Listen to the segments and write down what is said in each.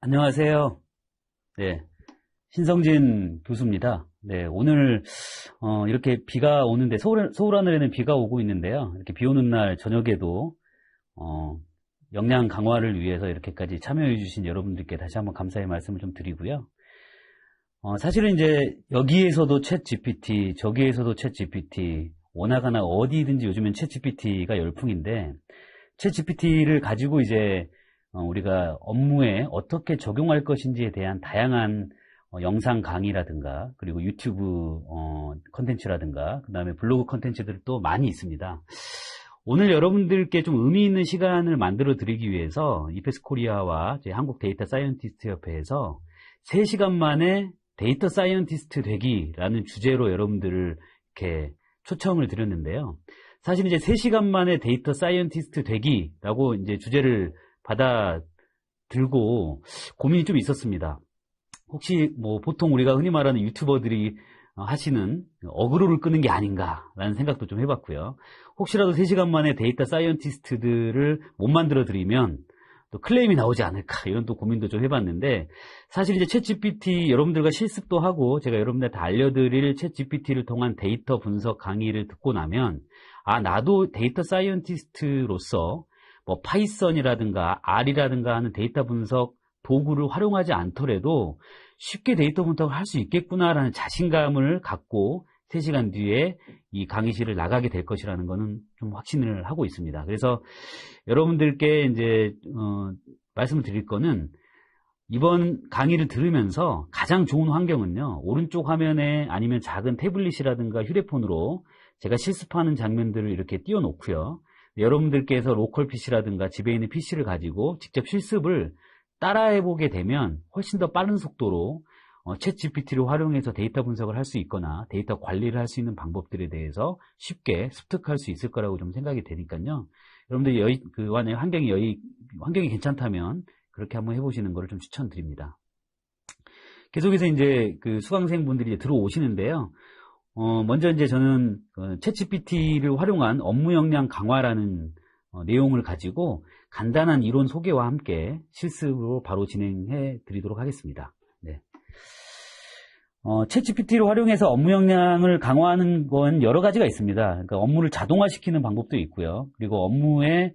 안녕하세요. 네, 신성진 교수입니다. 네, 오늘 이렇게 비가 오는데 서울 하늘에는 비가 오고 있는데요. 이렇게 비 오는 날 저녁에도 어, 역량 강화를 위해서 이렇게까지 참여해 주신 여러분들께 다시 한번 감사의 말씀을 좀 드리고요. 사실은 이제 여기에서도 챗 GPT, 저기에서도 챗 GPT, 워낙하나 어디든지 요즘엔 챗 GPT가 열풍인데 챗 GPT를 가지고 이제 우리가 업무에 어떻게 적용할 것인지에 대한 다양한 영상 강의라든가 그리고 유튜브 컨텐츠라든가 그 다음에 블로그 컨텐츠들이 또 많이 있습니다. 오늘 여러분들께 좀 의미 있는 시간을 만들어 드리기 위해서 이페스 코리아와 한국 데이터 사이언티스트 협회에서 3시간 만에 데이터 사이언티스트 되기라는 주제로 여러분들을 이렇게 초청을 드렸는데요. 사실 이제 3시간 만에 데이터 사이언티스트 되기라고 이제 주제를 받아 들고 고민이 좀 있었습니다. 혹시 뭐 보통 우리가 흔히 말하는 유튜버들이 하시는 어그로를 끄는 게 아닌가라는 생각도 좀 해봤고요. 혹시라도 3시간 만에 데이터 사이언티스트들을 못 만들어 드리면 또 클레임이 나오지 않을까 이런 또 고민도 좀 해봤는데 사실 이제 챗 GPT 여러분들과 실습도 하고 제가 여러분들한테 알려드릴 챗 GPT를 통한 데이터 분석 강의를 듣고 나면 나도 데이터 사이언티스트로서 뭐 파이썬이라든가 R이라든가 하는 데이터 분석 도구를 활용하지 않더라도 쉽게 데이터 분석을 할 수 있겠구나라는 자신감을 갖고 3시간 뒤에 이 강의실을 나가게 될 것이라는 거는 좀 확신을 하고 있습니다. 그래서 여러분들께 이제 말씀을 드릴 거는 이번 강의를 들으면서 가장 좋은 환경은요. 오른쪽 화면에 아니면 작은 태블릿이라든가 휴대폰으로 제가 실습하는 장면들을 이렇게 띄워놓고요. 여러분들께서 로컬 PC라든가 집에 있는 PC를 가지고 직접 실습을 따라해보게 되면 훨씬 더 빠른 속도로 챗 GPT를 활용해서 데이터 분석을 할 수 있거나 데이터 관리를 할 수 있는 방법들에 대해서 쉽게 습득할 수 있을 거라고 좀 생각이 되니까요. 여러분들 환경이 괜찮다면 그렇게 한번 해보시는 것을 좀 추천드립니다. 계속해서 이제 그 수강생분들이 들어오시는데요. 먼저 이제 저는 챗 GPT를 활용한 업무 역량 강화라는 내용을 가지고 간단한 이론 소개와 함께 실습으로 바로 진행해 드리도록 하겠습니다. 네. 챗 GPT를 활용해서 업무 역량을 강화하는 건 여러 가지가 있습니다. 그러니까 업무를 자동화시키는 방법도 있고요. 그리고 업무에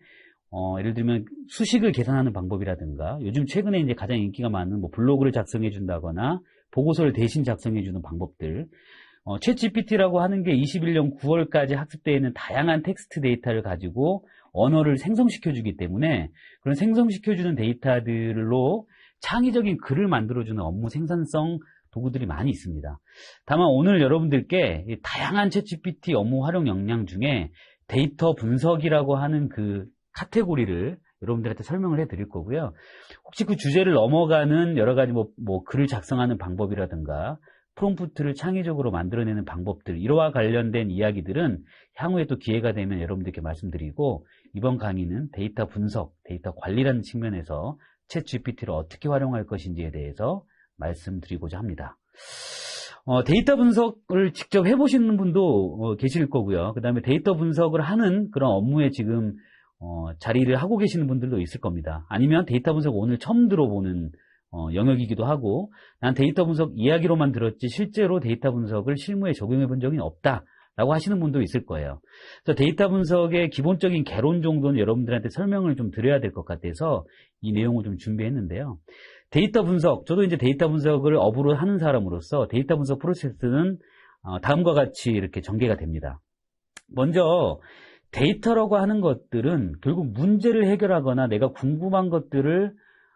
예를 들면 수식을 계산하는 방법이라든가 요즘 최근에 이제 가장 인기가 많은 뭐 블로그를 작성해 준다거나 보고서를 대신 작성해 주는 방법들. 챗 GPT라고 하는 게 21년 9월까지 학습되어 있는 다양한 텍스트 데이터를 가지고 언어를 생성시켜주기 때문에 그런 생성시켜주는 데이터들로 창의적인 글을 만들어주는 업무 생산성 도구들이 많이 있습니다. 다만 오늘 여러분들께 다양한 챗 GPT 업무 활용 역량 중에 데이터 분석이라고 하는 그 카테고리를 여러분들한테 설명을 해드릴 거고요. 혹시 그 주제를 넘어가는 여러 가지 뭐 글을 작성하는 방법이라든가 프롬프트를 창의적으로 만들어내는 방법들 이와 관련된 이야기들은 향후에 또 기회가 되면 여러분들께 말씀드리고 이번 강의는 데이터 분석, 데이터 관리라는 측면에서 챗 GPT를 어떻게 활용할 것인지에 대해서 말씀드리고자 합니다. 데이터 분석을 직접 해보시는 분도 계실 거고요. 그 다음에 데이터 분석을 하는 그런 업무에 지금 자리를 하고 계시는 분들도 있을 겁니다. 아니면 데이터 분석 오늘 처음 들어보는 영역이기도 하고 난 데이터 분석 이야기로만 들었지 실제로 데이터 분석을 실무에 적용해 본 적이 없다라고 하시는 분도 있을 거예요. 그래서 데이터 분석의 기본적인 개론 정도는 여러분들한테 설명을 좀 드려야 될 것 같아서 이 내용을 좀 준비했는데요. 데이터 분석, 저도 이제 데이터 분석을 업으로 하는 사람으로서 데이터 분석 프로세스는 다음과 같이 이렇게 전개가 됩니다. 먼저 데이터라고 하는 것들은 결국 문제를 해결하거나 내가 궁금한 것들을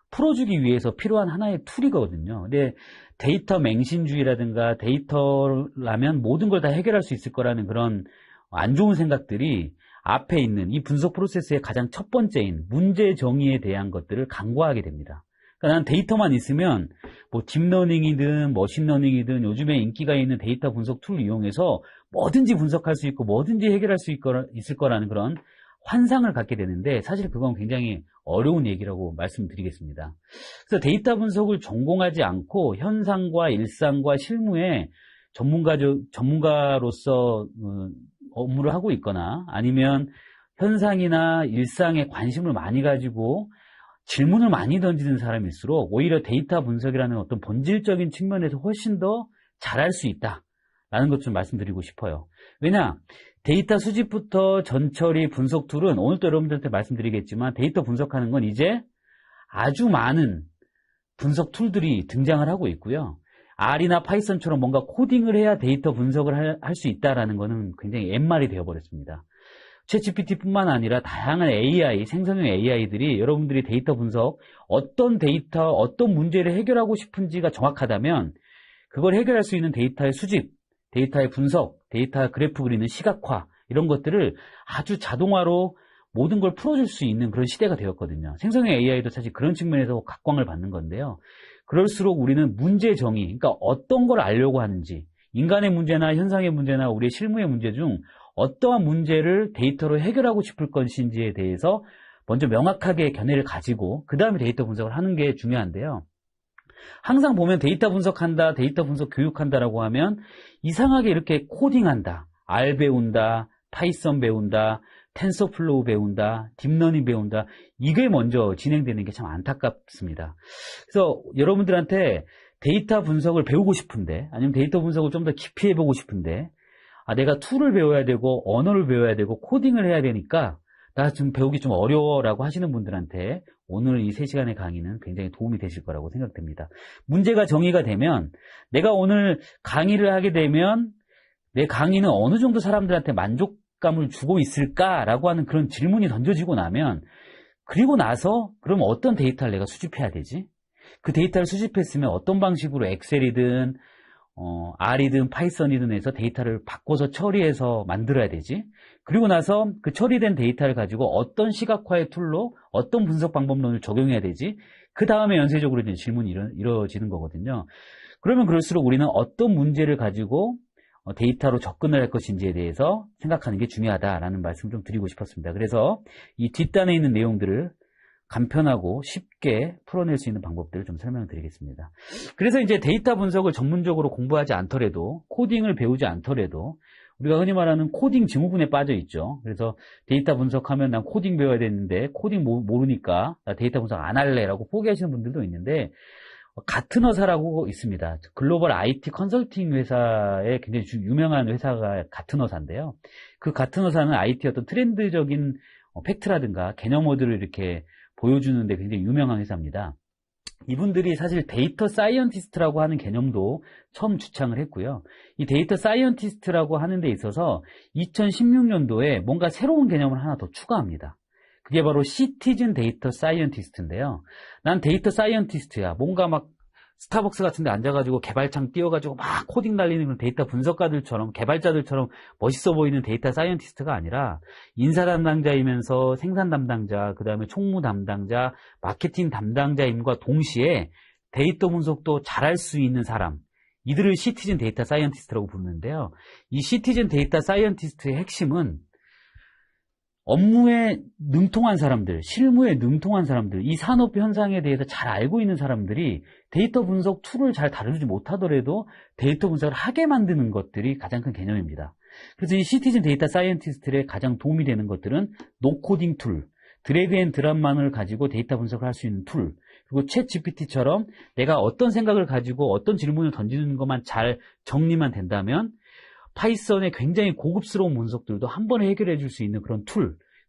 풀어주기 위해서 필요한 하나의 툴이거든요. 근데 데이터 맹신주의라든가 데이터라면 모든 걸 다 해결할 수 있을 거라는 그런 안 좋은 생각들이 앞에 있는 이 분석 프로세스의 가장 첫 번째인 문제 정의에 대한 것들을 간과하게 됩니다. 그러니까 난 데이터만 있으면 뭐 딥러닝이든 머신러닝이든 요즘에 인기가 있는 데이터 분석 툴을 이용해서 뭐든지 분석할 수 있고 뭐든지 해결할 수 있을 거라는 그런 환상을 갖게 되는데 사실 그건 굉장히 어려운 얘기라고 말씀드리겠습니다. 그래서 데이터 분석을 전공하지 않고 현상과 일상과 실무에 전문가로서 업무를 하고 있거나 아니면 현상이나 일상에 관심을 많이 가지고 질문을 많이 던지는 사람일수록 오히려 데이터 분석이라는 어떤 본질적인 측면에서 훨씬 더 잘할 수 있다라는 것 좀 말씀드리고 싶어요. 왜냐? 데이터 수집부터 전처리 분석 툴은 오늘 또 여러분들한테 말씀드리겠지만 데이터 분석하는 건 이제 아주 많은 분석 툴들이 등장을 하고 있고요. R이나 파이썬처럼 뭔가 코딩을 해야 데이터 분석을 할 수 있다라는 것은 굉장히 옛말이 되어버렸습니다. 챗GPT뿐만 아니라 다양한 AI, 생성형 AI들이 여러분들이 데이터 분석, 어떤 데이터, 어떤 문제를 해결하고 싶은지가 정확하다면 그걸 해결할 수 있는 데이터의 수집, 데이터의 분석, 데이터 그래프 그리는 시각화 이런 것들을 아주 자동화로 모든 걸 풀어줄 수 있는 그런 시대가 되었거든요. 생성형 AI도 사실 그런 측면에서 각광을 받는 건데요. 그럴수록 우리는 문제 정의, 그러니까 어떤 걸 알려고 하는지, 인간의 문제나 현상의 문제나 우리의 실무의 문제 중 어떠한 문제를 데이터로 해결하고 싶을 것인지에 대해서 먼저 명확하게 견해를 가지고 그 다음에 데이터 분석을 하는 게 중요한데요. 항상 보면 데이터 분석한다, 데이터 분석 교육한다라고 하면 이상하게 이렇게 코딩한다, R 배운다, 파이썬 배운다, 텐서플로우 배운다, 딥러닝 배운다, 이게 먼저 진행되는 게 참 안타깝습니다. 그래서 여러분들한테 데이터 분석을 배우고 싶은데, 아니면 데이터 분석을 좀 더 깊이 해보고 싶은데, 내가 툴을 배워야 되고, 언어를 배워야 되고, 코딩을 해야 되니까, 나 지금 배우기 좀 어려워라고 하시는 분들한테 오늘 이 3시간의 강의는 굉장히 도움이 되실 거라고 생각됩니다. 문제가 정의가 되면, 내가 오늘 강의를 하게 되면, 내 강의는 어느 정도 사람들한테 만족감을 주고 있을까라고 하는 그런 질문이 던져지고 나면, 그리고 나서, 그럼 어떤 데이터를 내가 수집해야 되지? 그 데이터를 수집했으면 어떤 방식으로 엑셀이든 R이든 파이썬이든 해서 데이터를 바꿔서 처리해서 만들어야 되지? 그리고 나서 그 처리된 데이터를 가지고 어떤 시각화의 툴로 어떤 분석 방법론을 적용해야 되지? 그 다음에 연쇄적으로 이제 질문이 이루어지는 거거든요. 그러면 그럴수록 우리는 어떤 문제를 가지고 데이터로 접근을 할 것인지에 대해서 생각하는 게 중요하다라는 말씀을 좀 드리고 싶었습니다. 그래서 이 뒷단에 있는 내용들을 간편하고 쉽게 풀어낼 수 있는 방법들을 좀 설명을 드리겠습니다. 그래서 이제 데이터 분석을 전문적으로 공부하지 않더라도, 코딩을 배우지 않더라도, 우리가 흔히 말하는 코딩 증후군에 빠져 있죠. 그래서 데이터 분석하면 난 코딩 배워야 되는데, 코딩 모르니까 나 데이터 분석 안 할래라고 포기하시는 분들도 있는데, 가트너사라고 있습니다. 글로벌 IT 컨설팅 회사의 굉장히 유명한 회사가 가트너사인데요. 그 가트너사는 IT 어떤 트렌드적인 팩트라든가 개념어들을 이렇게 보여주는데 굉장히 유명한 회사입니다. 이분들이 사실 데이터 사이언티스트라고 하는 개념도 처음 주창을 했고요. 이 데이터 사이언티스트라고 하는 데 있어서 2016년도에 뭔가 새로운 개념을 하나 더 추가합니다. 그게 바로 시티즌 데이터 사이언티스트인데요. 난 데이터 사이언티스트야. 뭔가 막 스타벅스 같은 데 앉아가지고 개발창 띄워가지고 막 코딩 날리는 그런 데이터 분석가들처럼, 개발자들처럼 멋있어 보이는 데이터 사이언티스트가 아니라 인사 담당자이면서 생산 담당자, 그 다음에 총무 담당자, 마케팅 담당자임과 동시에 데이터 분석도 잘할 수 있는 사람, 이들을 시티즌 데이터 사이언티스트라고 부르는데요. 이 시티즌 데이터 사이언티스트의 핵심은 업무에 능통한 사람들, 실무에 능통한 사람들, 이 산업 현상에 대해서 잘 알고 있는 사람들이 데이터 분석 툴을 잘 다루지 못하더라도 데이터 분석을 하게 만드는 것들이 가장 큰 개념입니다. 그래서 이 시티즌 데이터 사이언티스트의 가장 도움이 되는 것들은 노코딩 툴, 드래그 앤 드랍만을 가지고 데이터 분석을 할 수 있는 툴, 그리고 챗 GPT처럼 내가 어떤 생각을 가지고 어떤 질문을 던지는 것만 잘 정리만 된다면 파이썬의 굉장히 고급스러운 분석들도 한 번에 해결해 줄 수 있는 그런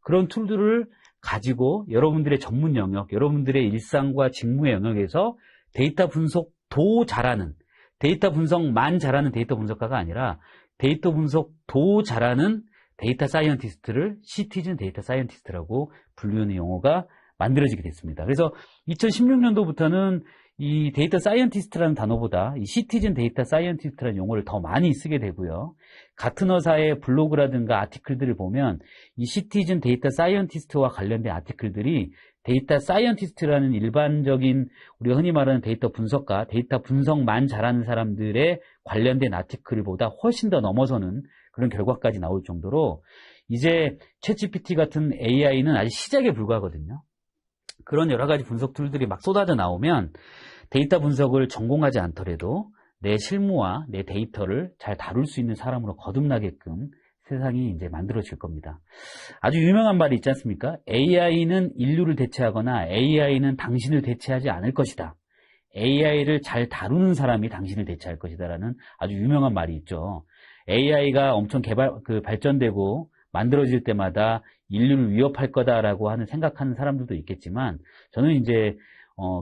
그런 툴들을 가지고 여러분들의 전문 영역, 여러분들의 일상과 직무의 영역에서 데이터 분석도 잘하는, 데이터 분석만 잘하는 데이터 분석가가 아니라 데이터 분석도 잘하는 데이터 사이언티스트를 시티즌 데이터 사이언티스트라고 불리는 용어가 만들어지게 됐습니다. 그래서 2016년도부터는 이 데이터 사이언티스트라는 단어보다 이 시티즌 데이터 사이언티스트라는 용어를 더 많이 쓰게 되고요. 가트너사의 블로그라든가 아티클들을 보면 이 시티즌 데이터 사이언티스트와 관련된 아티클들이 데이터 사이언티스트라는 일반적인 우리가 흔히 말하는 데이터 분석가, 데이터 분석만 잘하는 사람들의 관련된 아티클보다 훨씬 더 넘어서는 그런 결과까지 나올 정도로 이제 챗GPT 같은 AI는 아직 시작에 불과하거든요. 그런 여러 가지 분석 툴들이 막 쏟아져 나오면 데이터 분석을 전공하지 않더라도 내 실무와 내 데이터를 잘 다룰 수 있는 사람으로 거듭나게끔 세상이 이제 만들어질 겁니다. 아주 유명한 말이 있지 않습니까? AI는 인류를 대체하거나 AI는 당신을 대체하지 않을 것이다. AI를 잘 다루는 사람이 당신을 대체할 것이다라는 아주 유명한 말이 있죠. AI가 엄청 발전되고 만들어질 때마다 인류를 위협할 거다라고 생각하는 사람들도 있겠지만, 저는 이제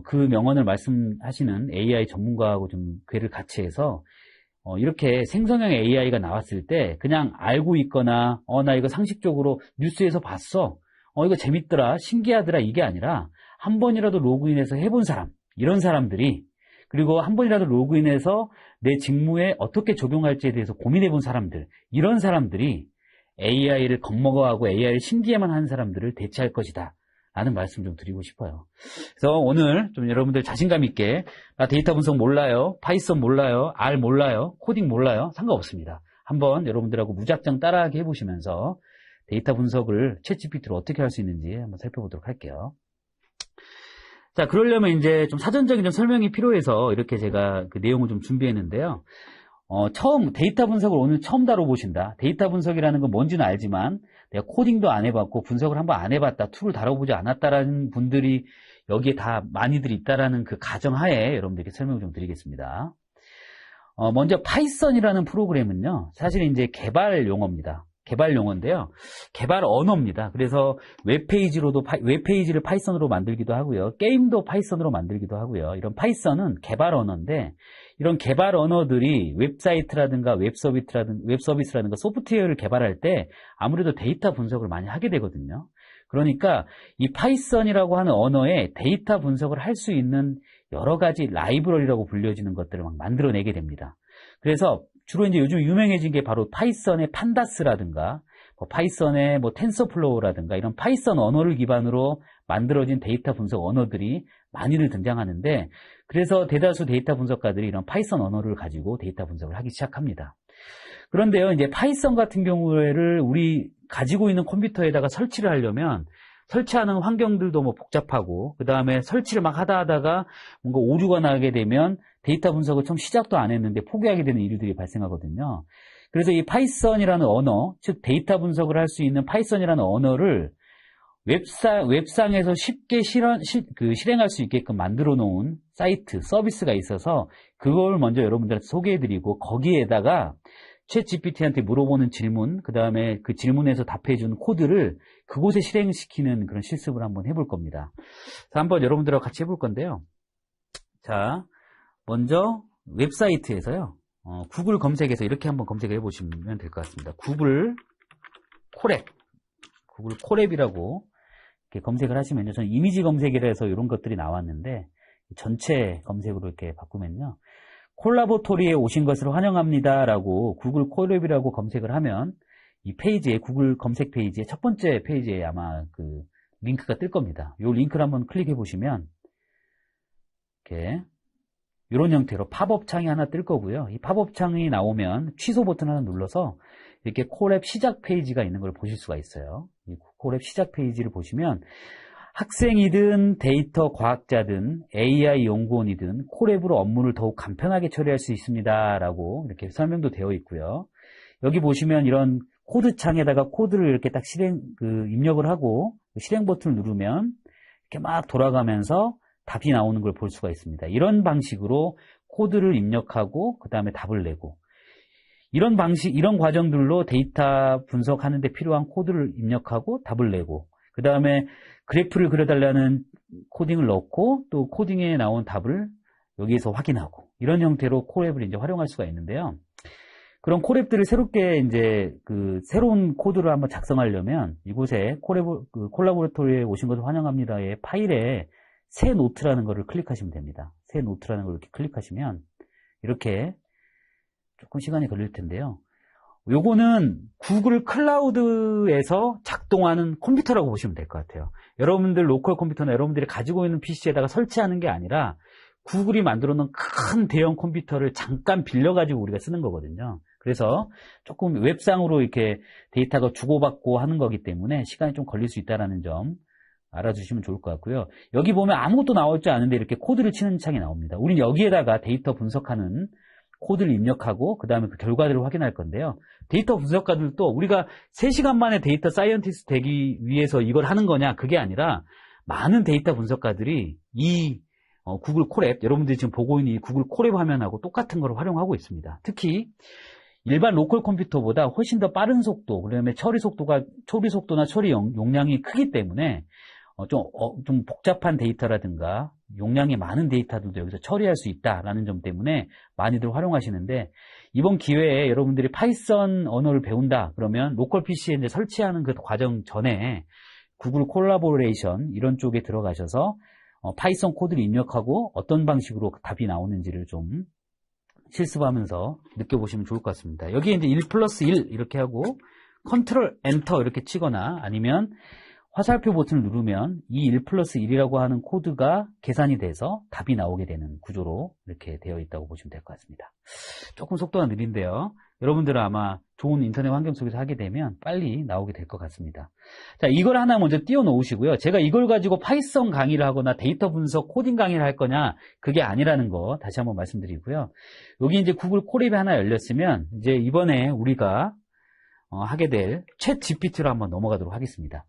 그 명언을 말씀하시는 AI 전문가하고 좀 궤를 같이 해서 이렇게 생성형 AI가 나왔을 때 그냥 알고 있거나 나 이거 상식적으로 뉴스에서 봤어, 이거 재밌더라, 신기하더라, 이게 아니라 한 번이라도 로그인해서 해본 사람, 이런 사람들이, 그리고 한 번이라도 로그인해서 내 직무에 어떻게 적용할지에 대해서 고민해본 사람들, 이런 사람들이 AI를 겁먹어하고 AI를 신기해만 하는 사람들을 대체할 것이다 라는 말씀 좀 드리고 싶어요. 그래서 오늘 좀 여러분들 자신감 있게, 나 데이터 분석 몰라요, 파이썬 몰라요, R 몰라요, 코딩 몰라요, 상관없습니다. 한번 여러분들하고 무작정 따라하게 해보시면서 데이터 분석을 챗GPT로 어떻게 할 수 있는지 한번 살펴보도록 할게요. 자, 그러려면 이제 좀 사전적인 좀 설명이 필요해서 이렇게 제가 그 내용을 좀 준비했는데요. 처음 데이터 분석을 오늘 처음 다뤄보신다. 데이터 분석이라는 건 뭔지는 알지만 내가 코딩도 안 해봤고 분석을 한번 안 해봤다, 툴을 다뤄보지 않았다라는 분들이 여기에 다 많이들 있다라는 그 가정하에 여러분들께 설명을 좀 드리겠습니다. 먼저 파이썬이라는 프로그램은요, 사실 이제 개발 용어입니다. 개발 용어인데요, 개발 언어입니다. 그래서 웹페이지를 파이썬으로 만들기도 하고요, 게임도 파이썬으로 만들기도 하고요. 이런 파이썬은 개발 언어인데, 이런 개발 언어들이 웹사이트라든가 웹서비스라든가 소프트웨어를 개발할 때 아무래도 데이터 분석을 많이 하게 되거든요. 그러니까 이 파이썬이라고 하는 언어에 데이터 분석을 할 수 있는 여러 가지 라이브러리라고 불려지는 것들을 막 만들어내게 됩니다. 그래서 주로 이제 요즘 유명해진 게 바로 파이썬의 판다스라든가 파이썬의 텐서플로우라든가 이런 파이썬 언어를 기반으로 만들어진 데이터 분석 언어들이 많이들 등장하는데, 그래서 대다수 데이터 분석가들이 이런 파이썬 언어를 가지고 데이터 분석을 하기 시작합니다. 그런데요, 이제 파이썬 같은 경우를 우리 가지고 있는 컴퓨터에다가 설치를 하려면 설치하는 환경들도 복잡하고, 그 다음에 설치를 막 하다가 뭔가 오류가 나게 되면 데이터 분석을 처음 시작도 안 했는데 포기하게 되는 일들이 발생하거든요. 그래서 이 파이썬이라는 언어, 즉 데이터 분석을 할 수 있는 파이썬이라는 언어를 웹상에서 쉽게 실행할 수 있게끔 만들어 놓은 사이트, 서비스가 있어서 그걸 먼저 여러분들한테 소개해드리고, 거기에다가 챗GPT한테 물어보는 질문, 그 다음에 그 질문에서 답해주는 코드를 그곳에 실행시키는 그런 실습을 한번 해볼 겁니다. 자, 한번 여러분들하고 같이 해볼 건데요. 자, 먼저 웹사이트에서요, 구글 검색에서 이렇게 한번 검색해 보시면 될 것 같습니다. 구글 콜앱이라고 이렇게 검색을 하시면요, 저는 이미지 검색이라 해서 이런 것들이 나왔는데 전체 검색으로 이렇게 바꾸면요, 콜라보토리에 오신 것을 환영합니다 라고 구글 콜앱이라고 검색을 하면 이 페이지에, 구글 검색 페이지에 첫 번째 페이지에 아마 그 링크가 뜰 겁니다. 이 링크를 한번 클릭해 보시면 이렇게 이런 형태로 팝업 창이 하나 뜰 거고요. 이 팝업 창이 나오면 취소 버튼 하나 눌러서 이렇게 콜앱 시작 페이지가 있는 걸 보실 수가 있어요. 이 콜앱 시작 페이지를 보시면 학생이든 데이터 과학자든 AI 연구원이든 콜앱으로 업무를 더욱 간편하게 처리할 수 있습니다 라고 이렇게 설명도 되어 있고요. 여기 보시면 이런 코드 창에다가 코드를 이렇게 딱 입력을 하고 실행 버튼을 누르면 이렇게 막 돌아가면서 답이 나오는 걸 볼 수가 있습니다. 이런 방식으로 코드를 입력하고 그 다음에 답을 내고, 이런 과정들로 데이터 분석하는 데 필요한 코드를 입력하고 답을 내고, 그 다음에 그래프를 그려달라는 코딩을 넣고 또 코딩에 나온 답을 여기에서 확인하고, 이런 형태로 콜앱을 이제 활용할 수가 있는데요. 그런 콜앱들을 새롭게 이제 새로운 코드를 한번 작성하려면 이곳에 콜라보레토리에 오신 것을 환영합니다의 파일에 새 노트라는 것을 클릭하시면 됩니다. 새 노트라는 걸 이렇게 클릭하시면 이렇게 조금 시간이 걸릴 텐데요. 요거는 구글 클라우드에서 작동하는 컴퓨터라고 보시면 될 것 같아요. 여러분들 로컬 컴퓨터나 여러분들이 가지고 있는 PC에다가 설치하는 게 아니라 구글이 만들어 놓은 큰 대형 컴퓨터를 잠깐 빌려가지고 우리가 쓰는 거거든요. 그래서 조금 웹상으로 이렇게 데이터가 주고받고 하는 거기 때문에 시간이 좀 걸릴 수 있다는 점 알아주시면 좋을 것 같고요. 여기 보면 아무것도 나와 있지 않은데 이렇게 코드를 치는 창이 나옵니다. 우린 여기에다가 데이터 분석하는 코드를 입력하고 그 다음에 그 결과들을 확인할 건데요. 데이터 분석가들도 우리가 3시간 만에 데이터 사이언티스트 되기 위해서 이걸 하는 거냐, 그게 아니라 많은 데이터 분석가들이 이 구글 콜앱, 여러분들이 지금 보고 있는 이 구글 콜앱 화면하고 똑같은 걸 활용하고 있습니다. 특히 일반 로컬 컴퓨터보다 훨씬 더 빠른 속도, 그다음에 처리 속도나 처리 용량이 크기 때문에 좀 복잡한 데이터라든가 용량이 많은 데이터들도 여기서 처리할 수 있다라는 점 때문에 많이들 활용하시는데, 이번 기회에 여러분들이 파이썬 언어를 배운다 그러면 로컬 PC에 이제 설치하는 그 과정 전에 구글 콜라보레이션 이런 쪽에 들어가셔서 파이썬 코드를 입력하고 어떤 방식으로 답이 나오는지를 좀 실습하면서 느껴보시면 좋을 것 같습니다. 여기에 이제 1+1 이렇게 하고 컨트롤 엔터 이렇게 치거나 아니면 화살표 버튼을 누르면 이 1+1이라고 하는 코드가 계산이 돼서 답이 나오게 되는 구조로 이렇게 되어 있다고 보시면 될 것 같습니다. 조금 속도가 느린데요. 여러분들은 아마 좋은 인터넷 환경 속에서 하게 되면 빨리 나오게 될 것 같습니다. 자, 이걸 하나 먼저 띄워 놓으시고요. 제가 이걸 가지고 파이썬 강의를 하거나 데이터 분석 코딩 강의를 할 거냐, 그게 아니라는 거 다시 한번 말씀드리고요. 여기 이제 구글 콜앱이 하나 열렸으면 이제 이번에 우리가 하게 될 챗 GPT로 한번 넘어가도록 하겠습니다.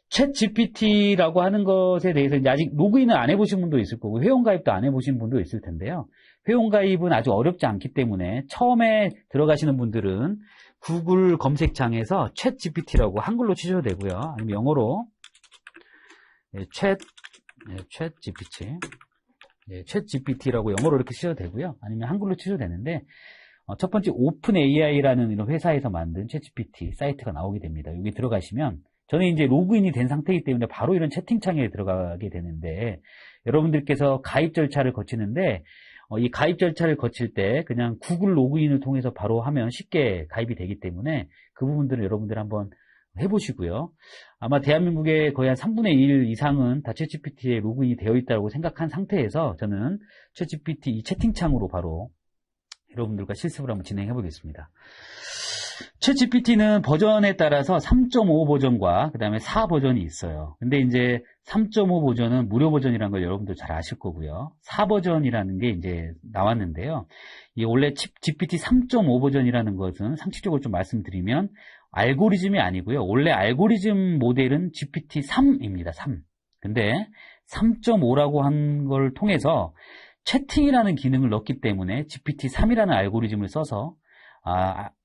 챗 GPT라고 하는 것에 대해서 이제 아직 로그인을 안 해보신 분도 있을 거고 회원가입도 안 해보신 분도 있을 텐데요. 회원가입은 아주 어렵지 않기 때문에 처음에 들어가시는 분들은 구글 검색창에서 챗 GPT라고 한글로 치셔도 되고요. 아니면 영어로 챗 GPT, 챗 GPT라고 영어로 이렇게 치셔도 되고요. 아니면 한글로 치셔도 되는데 첫 번째 오픈 AI라는 이런 회사에서 만든 챗 GPT 사이트가 나오게 됩니다. 여기 들어가시면 저는 이제 로그인이 된 상태이기 때문에 바로 이런 채팅창에 들어가게 되는데, 여러분들께서 가입 절차를 거치는데 이 가입 절차를 거칠 때 그냥 구글 로그인을 통해서 바로 하면 쉽게 가입이 되기 때문에 그 부분들을 여러분들 한번 해보시고요. 아마 대한민국의 거의 한 3분의 1 이상은 다 챗GPT에 로그인이 되어 있다고 생각한 상태에서 저는 챗GPT 이 채팅창으로 바로 여러분들과 실습을 한번 진행해 보겠습니다. 챗GPT는 버전에 따라서 3.5 버전과 그 다음에 4 버전이 있어요. 근데 이제 3.5 버전은 무료 버전이라는 걸 여러분들 잘 아실 거고요. 4 버전이라는 게 이제 나왔는데요. 이 원래 GPT 3.5 버전이라는 것은 상식적으로 좀 말씀드리면 알고리즘이 아니고요. 원래 알고리즘 모델은 GPT 3입니다. 3. 근데 3.5라고 한 걸 통해서 채팅이라는 기능을 넣었기 때문에 GPT-3이라는 알고리즘을 써서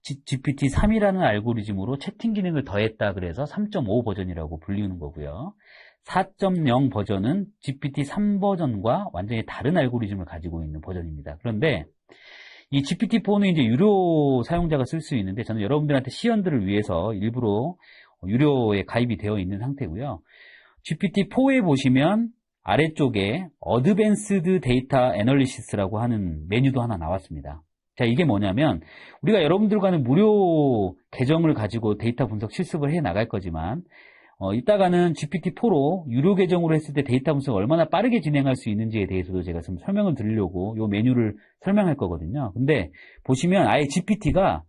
GPT-3이라는 알고리즘으로 채팅 기능을 더했다 그래서 3.5 버전이라고 불리우는 거고요. 4.0 버전은 GPT-3 버전과 완전히 다른 알고리즘을 가지고 있는 버전입니다. 그런데 이 GPT-4는 이제 유료 사용자가 쓸 수 있는데 저는 여러분들한테 시연들을 위해서 일부러 유료에 가입이 되어 있는 상태고요. GPT-4에 보시면 아래쪽에 어드밴스드 데이터 애널리시스라고 하는 메뉴도 하나 나왔습니다. 자, 이게 뭐냐면 우리가 여러분들과는 무료 계정을 가지고 데이터 분석 실습을 해 나갈 거지만 이따가는 GPT-4로 유료 계정으로 했을 때 데이터 분석을 얼마나 빠르게 진행할 수 있는지에 대해서도 제가 좀 설명을 드리려고 이 메뉴를 설명할 거거든요. 근데 보시면 아예 GPT가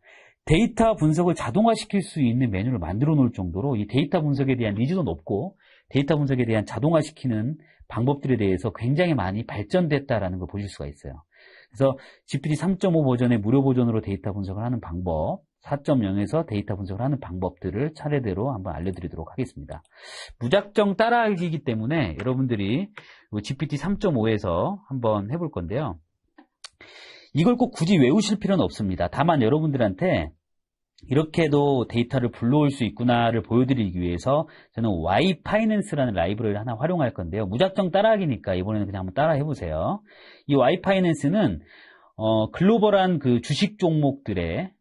데이터 분석을 자동화시킬 수 있는 메뉴를 만들어 놓을 정도로 이 데이터 분석에 대한 니즈도 높고 데이터 분석에 대한 자동화시키는 방법들에 대해서 굉장히 많이 발전됐다라는 걸 보실 수가 있어요. 그래서 GPT 3.5 버전의 무료 버전으로 데이터 분석을 하는 방법, 4.0에서 데이터 분석을 하는 방법들을 차례대로 한번 알려드리도록 하겠습니다. 무작정 따라하기이기 때문에 여러분들이 GPT 3.5에서 한번 해볼 건데요. 이걸 꼭 굳이 외우실 필요는 없습니다. 다만 여러분들한테 이렇게도 데이터를 불러올 수 있구나를 보여드리기 위해서 저는 Y파이낸스라는 라이브러리를 하나 활용할 건데요. 무작정 따라하기니까 이번에는 그냥 한번 따라 해보세요. 이 Y파이낸스는 글로벌한 그 주식 종목들의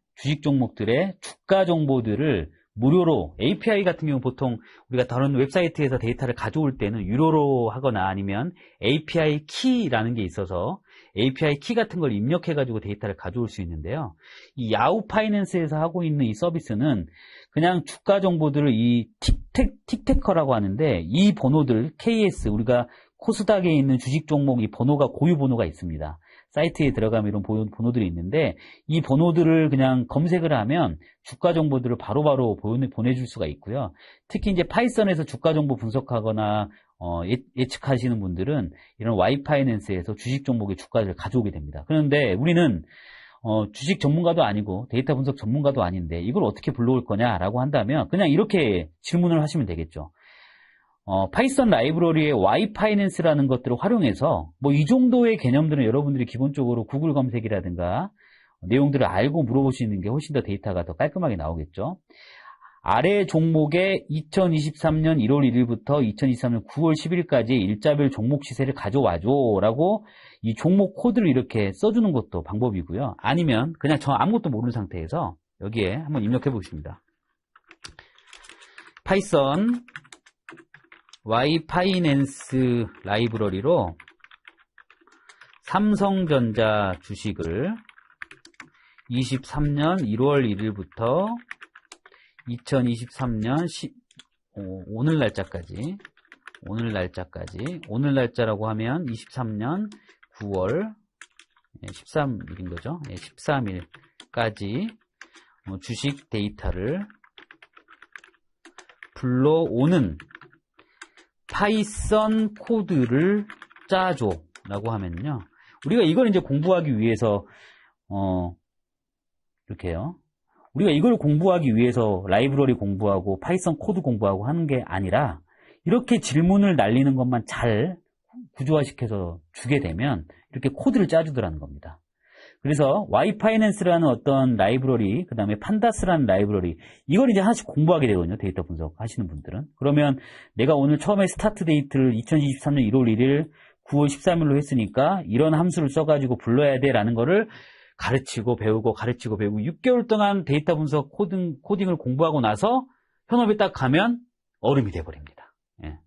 주가 정보들을 무료로 API 같은 경우 보통 우리가 다른 웹사이트에서 데이터를 가져올 때는 유료로 하거나 아니면 API 키라는 게 있어서 API 키 같은 걸 입력해가지고 데이터를 가져올 수 있는데요. 이 야후 파이낸스에서 하고 있는 이 서비스는 그냥 주가 정보들을 이 틱테커라고 하는데 이 번호들 KS 우리가 코스닥에 있는 주식 종목 이 번호가 고유 번호가 있습니다. 사이트에 들어가면 이런 번호들이 있는데 이 번호들을 그냥 검색을 하면 주가 정보들을 바로바로 보내줄 수가 있고요. 특히 이제 파이썬에서 주가 정보 분석하거나 예측하시는 분들은 이런 Y파이낸스에서 주식 종목의 주가를 가져오게 됩니다. 그런데 우리는 주식 전문가도 아니고 데이터 분석 전문가도 아닌데 이걸 어떻게 불러올 거냐라고 한다면 그냥 이렇게 질문을 하시면 되겠죠. 파이썬 라이브러리의 Y파이낸스라는 것들을 활용해서 뭐 이 정도의 개념들은 여러분들이 기본적으로 구글 검색이라든가 내용들을 알고 물어보시는 게 훨씬 더 데이터가 더 깔끔하게 나오겠죠. 아래 종목에 2023년 1월 1일부터 2023년 9월 10일까지 일자별 종목 시세를 가져와줘 라고 이 종목 코드를 이렇게 써주는 것도 방법이고요. 아니면 그냥 저 아무것도 모르는 상태에서 여기에 한번 입력해 보십니다. 파이썬 Y파이낸스 라이브러리로 삼성전자 주식을 23년 1월 1일부터 2023년 오늘 날짜까지 오늘 날짜라고 하면 23년 9월 13일인 거죠. 13일까지 주식 데이터를 불러오는 파이썬 코드를 짜줘 라고 하면요. 우리가 이걸 이제 공부하기 위해서 이렇게요. 우리가 이걸 공부하기 위해서 라이브러리 공부하고 파이썬 코드 공부하고 하는 게 아니라 이렇게 질문을 날리는 것만 잘 구조화시켜서 주게 되면 이렇게 코드를 짜주더라는 겁니다. 그래서 Y파이낸스라는 어떤 라이브러리, 그 다음에 판다스라는 라이브러리, 이걸 이제 하나씩 공부하게 되거든요. 데이터 분석 하시는 분들은. 그러면 내가 오늘 처음에 스타트 데이트를 2023년 1월 1일, 9월 13일로 했으니까 이런 함수를 써가지고 불러야 돼 라는 거를 가르치고 배우고 6개월 동안 데이터 분석 코딩을 공부하고 나서 현업에 딱 가면 얼음이 돼버립니다. 예.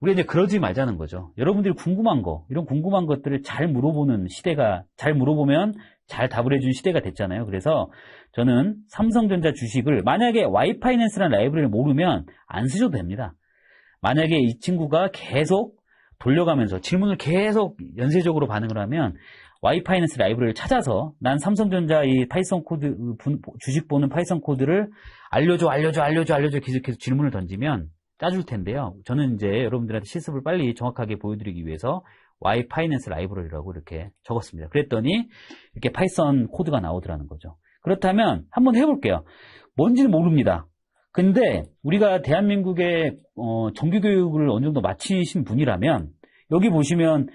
우리가 이제 그러지 말자는 거죠. 여러분들이 궁금한 거, 이런 궁금한 것들을 잘 물어보는 시대가, 잘 물어보면 잘 답을 해주는 시대가 됐잖아요. 그래서 저는 삼성전자 주식을 만약에 Y파이낸스라는 라이브러리를 모르면 안 쓰셔도 됩니다. 만약에 이 친구가 계속 돌려가면서 질문을 계속 연쇄적으로 반응을 하면 Y파이낸스 라이브러리를 찾아서 난 삼성전자 이 파이썬 코드, 주식 보는 파이썬 코드를 알려줘 계속해서 질문을 던지면 짜줄 텐데요. 저는 이제 여러분들한테 실습을 빨리 정확하게 보여드리기 위해서 Y파이낸스 라이브러리라고 이렇게 적었습니다. 그랬더니 이렇게 파이썬 코드가 나오더라는 거죠. 그렇다면 한번 해볼게요. 뭔지는 모릅니다. 근데 우리가 대한민국의 정규교육을 어느 정도 마치신 분이라면 여기 보시면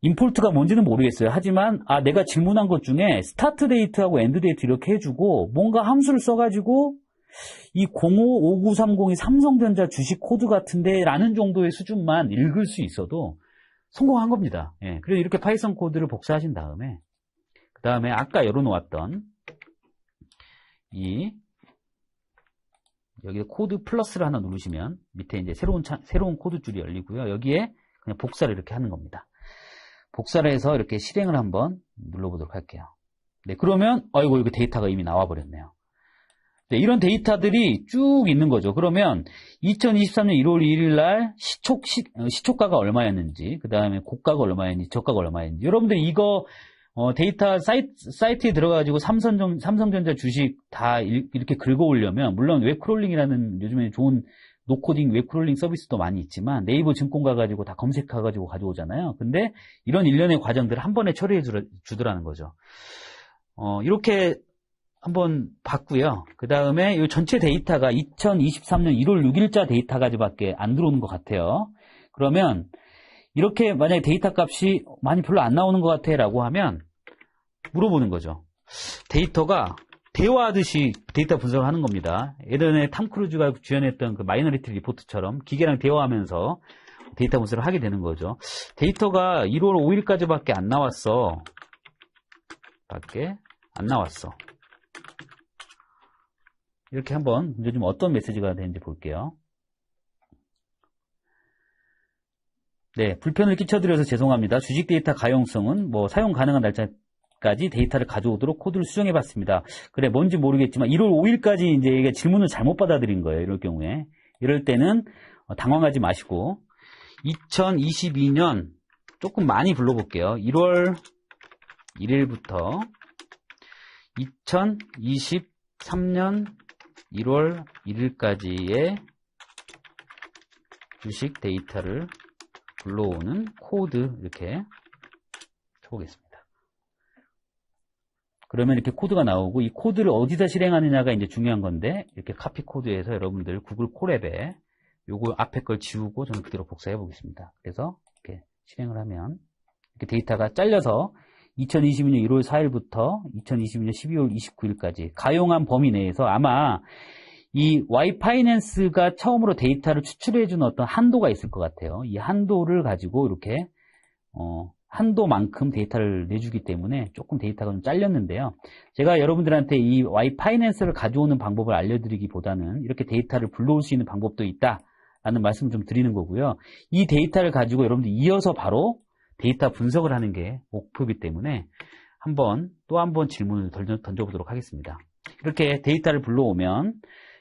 임포트가 뭔지는 모르겠어요. 하지만 내가 질문한 것 중에 스타트 데이트하고 엔드 데이트 이렇게 해주고 뭔가 함수를 써가지고 이 055930이 삼성전자 주식 코드 같은데 라는 정도의 수준만 읽을 수 있어도 성공한 겁니다. 예, 그래서 이렇게 파이썬 코드를 복사하신 다음에 그 다음에 아까 열어놓았던 여기 코드 플러스를 하나 누르시면 밑에 이제 새로운 코드 줄이 열리고요. 여기에 그냥 복사를 이렇게 하는 겁니다. 복사를 해서 이렇게 실행을 한번 눌러보도록 할게요. 네, 그러면 아이고 이거 데이터가 이미 나와버렸네요. 네, 이런 데이터들이 쭉 있는 거죠. 그러면 2023년 1월 2일 날 시초가가 얼마였는지, 그 다음에 고가가 얼마였는지, 저가가 얼마였는지. 여러분들 이거 데이터 사이트에 들어가가지고 삼성전자 주식 다 이렇게 긁어오려면 물론 웹크롤링이라는 요즘에 좋은 노코딩 웹크롤링 서비스도 많이 있지만 네이버 증권 가가지고 다 검색해가지고 가져오잖아요. 근데 이런 일련의 과정들을 한 번에 처리해 주더라는 거죠. 이렇게 한번 봤고요. 그 다음에 이 전체 데이터가 2023년 1월 6일자 데이터까지밖에 안 들어오는 것 같아요. 그러면 이렇게 만약에 데이터 값이 많이 별로 안 나오는 것 같아 라고 하면 물어보는 거죠. 데이터가 대화하듯이 데이터 분석을 하는 겁니다. 예전에 탐 크루즈가 주연했던 그 마이너리티 리포트처럼 기계랑 대화하면서 데이터 분석을 하게 되는 거죠. 데이터가 1월 5일까지밖에 안 나왔어. 밖에 안 나왔어. 이렇게 한번 요즘 어떤 메시지가 되는지 볼게요. 네, 불편을 끼쳐드려서 죄송합니다. 주식 데이터 가용성은 사용 가능한 날짜까지 데이터를 가져오도록 코드를 수정해봤습니다. 그래, 뭔지 모르겠지만 1월 5일까지 이제 이게 질문을 잘못 받아들인 거예요. 이럴 경우에. 이럴 때는 당황하지 마시고 2022년 조금 많이 불러볼게요. 1월 1일부터 2023년 1월 1일까지의 주식 데이터를 불러오는 코드 이렇게 쳐보겠습니다. 그러면 이렇게 코드가 나오고 이 코드를 어디다 실행하느냐가 이제 중요한 건데 이렇게 카피 코드에서 여러분들 구글 콜앱에 요거 앞에 걸 지우고 저는 그대로 복사해 보겠습니다. 그래서 이렇게 실행을 하면 이렇게 데이터가 잘려서 2022년 1월 4일부터 2022년 12월 29일까지 가용한 범위 내에서 아마 이 Y파이낸스가 처음으로 데이터를 추출해주는 어떤 한도가 있을 것 같아요. 이 한도를 가지고 이렇게 한도만큼 데이터를 내주기 때문에 조금 데이터가 좀 잘렸는데요. 제가 여러분들한테 이 Y파이낸스를 가져오는 방법을 알려드리기보다는 이렇게 데이터를 불러올 수 있는 방법도 있다라는 말씀을 좀 드리는 거고요. 이 데이터를 가지고 여러분들 이어서 바로 데이터 분석을 하는 게 목표이기 때문에 또 한 번 질문을 던져보도록 하겠습니다. 이렇게 데이터를 불러오면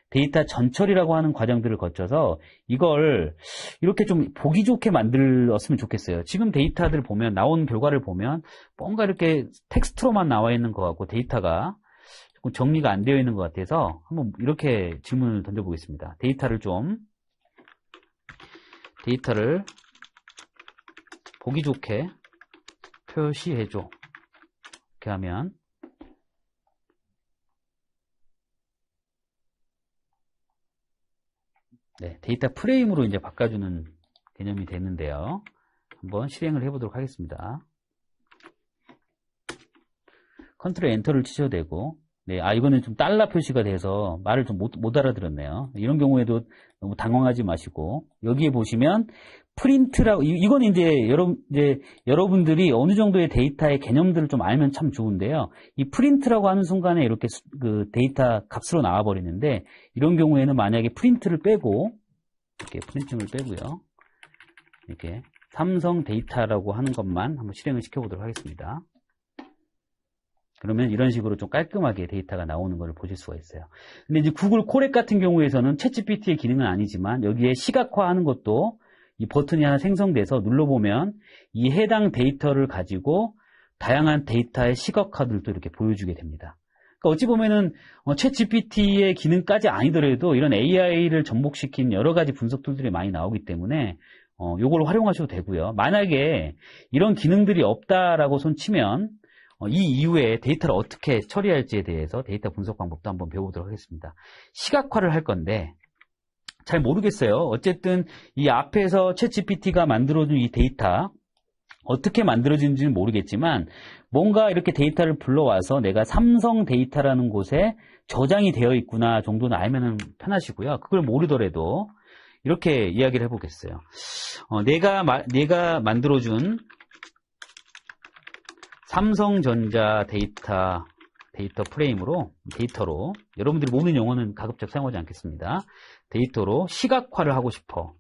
데이터 전처리라고 하는 과정들을 거쳐서 이걸 이렇게 좀 보기 좋게 만들었으면 좋겠어요. 지금 데이터들 보면 나온 결과를 보면 뭔가 이렇게 텍스트로만 나와 있는 것 같고 데이터가 조금 정리가 안 되어 있는 것 같아서 한번 이렇게 질문을 던져보겠습니다. 데이터를 보기 좋게 표시해줘. 이렇게 하면 네, 데이터 프레임으로 이제 바꿔주는 개념이 되는데요. 한번 실행을 해보도록 하겠습니다. 컨트롤 엔터를 치셔도 되고, 네, 이거는 좀 달러 표시가 돼서 말을 좀 못 알아들었네요. 이런 경우에도 너무 당황하지 마시고, 여기에 보시면 프린트라고, 이건 이제 여러분들이 어느 정도의 데이터의 개념들을 좀 알면 참 좋은데요. 이 프린트라고 하는 순간에 이렇게 그 데이터 값으로 나와버리는데, 이런 경우에는 만약에 프린트를 빼고, 이렇게 프린팅을 빼고요. 이렇게 삼성 데이터라고 하는 것만 한번 실행을 시켜보도록 하겠습니다. 그러면 이런 식으로 좀 깔끔하게 데이터가 나오는 걸 보실 수가 있어요. 근데 이제 구글 콜앱 같은 경우에서는 챗GPT의 기능은 아니지만 여기에 시각화하는 것도 이 버튼이 하나 생성돼서 눌러보면 이 해당 데이터를 가지고 다양한 데이터의 시각화들도 이렇게 보여주게 됩니다. 그러니까 어찌 보면은 챗GPT의 기능까지 아니더라도 이런 AI를 접목시킨 여러 가지 분석 툴들이 많이 나오기 때문에 요걸 활용하셔도 되고요. 만약에 이런 기능들이 없다라고 손치면 이 이후에 데이터를 어떻게 처리할지에 대해서 데이터 분석 방법도 한번 배워보도록 하겠습니다. 시각화를 할 건데 잘 모르겠어요. 어쨌든 이 앞에서 챗GPT가 만들어준 이 데이터 어떻게 만들어진지는 모르겠지만 뭔가 이렇게 데이터를 불러와서 내가 삼성 데이터라는 곳에 저장이 되어 있구나 정도는 알면 편하시고요. 그걸 모르더라도 이렇게 이야기를 해보겠어요. 내가 만들어준 삼성전자 데이터 데이터로 여러분들이 모르는 용어는 가급적 사용하지 않겠습니다. 데이터로 시각화를 하고 싶어.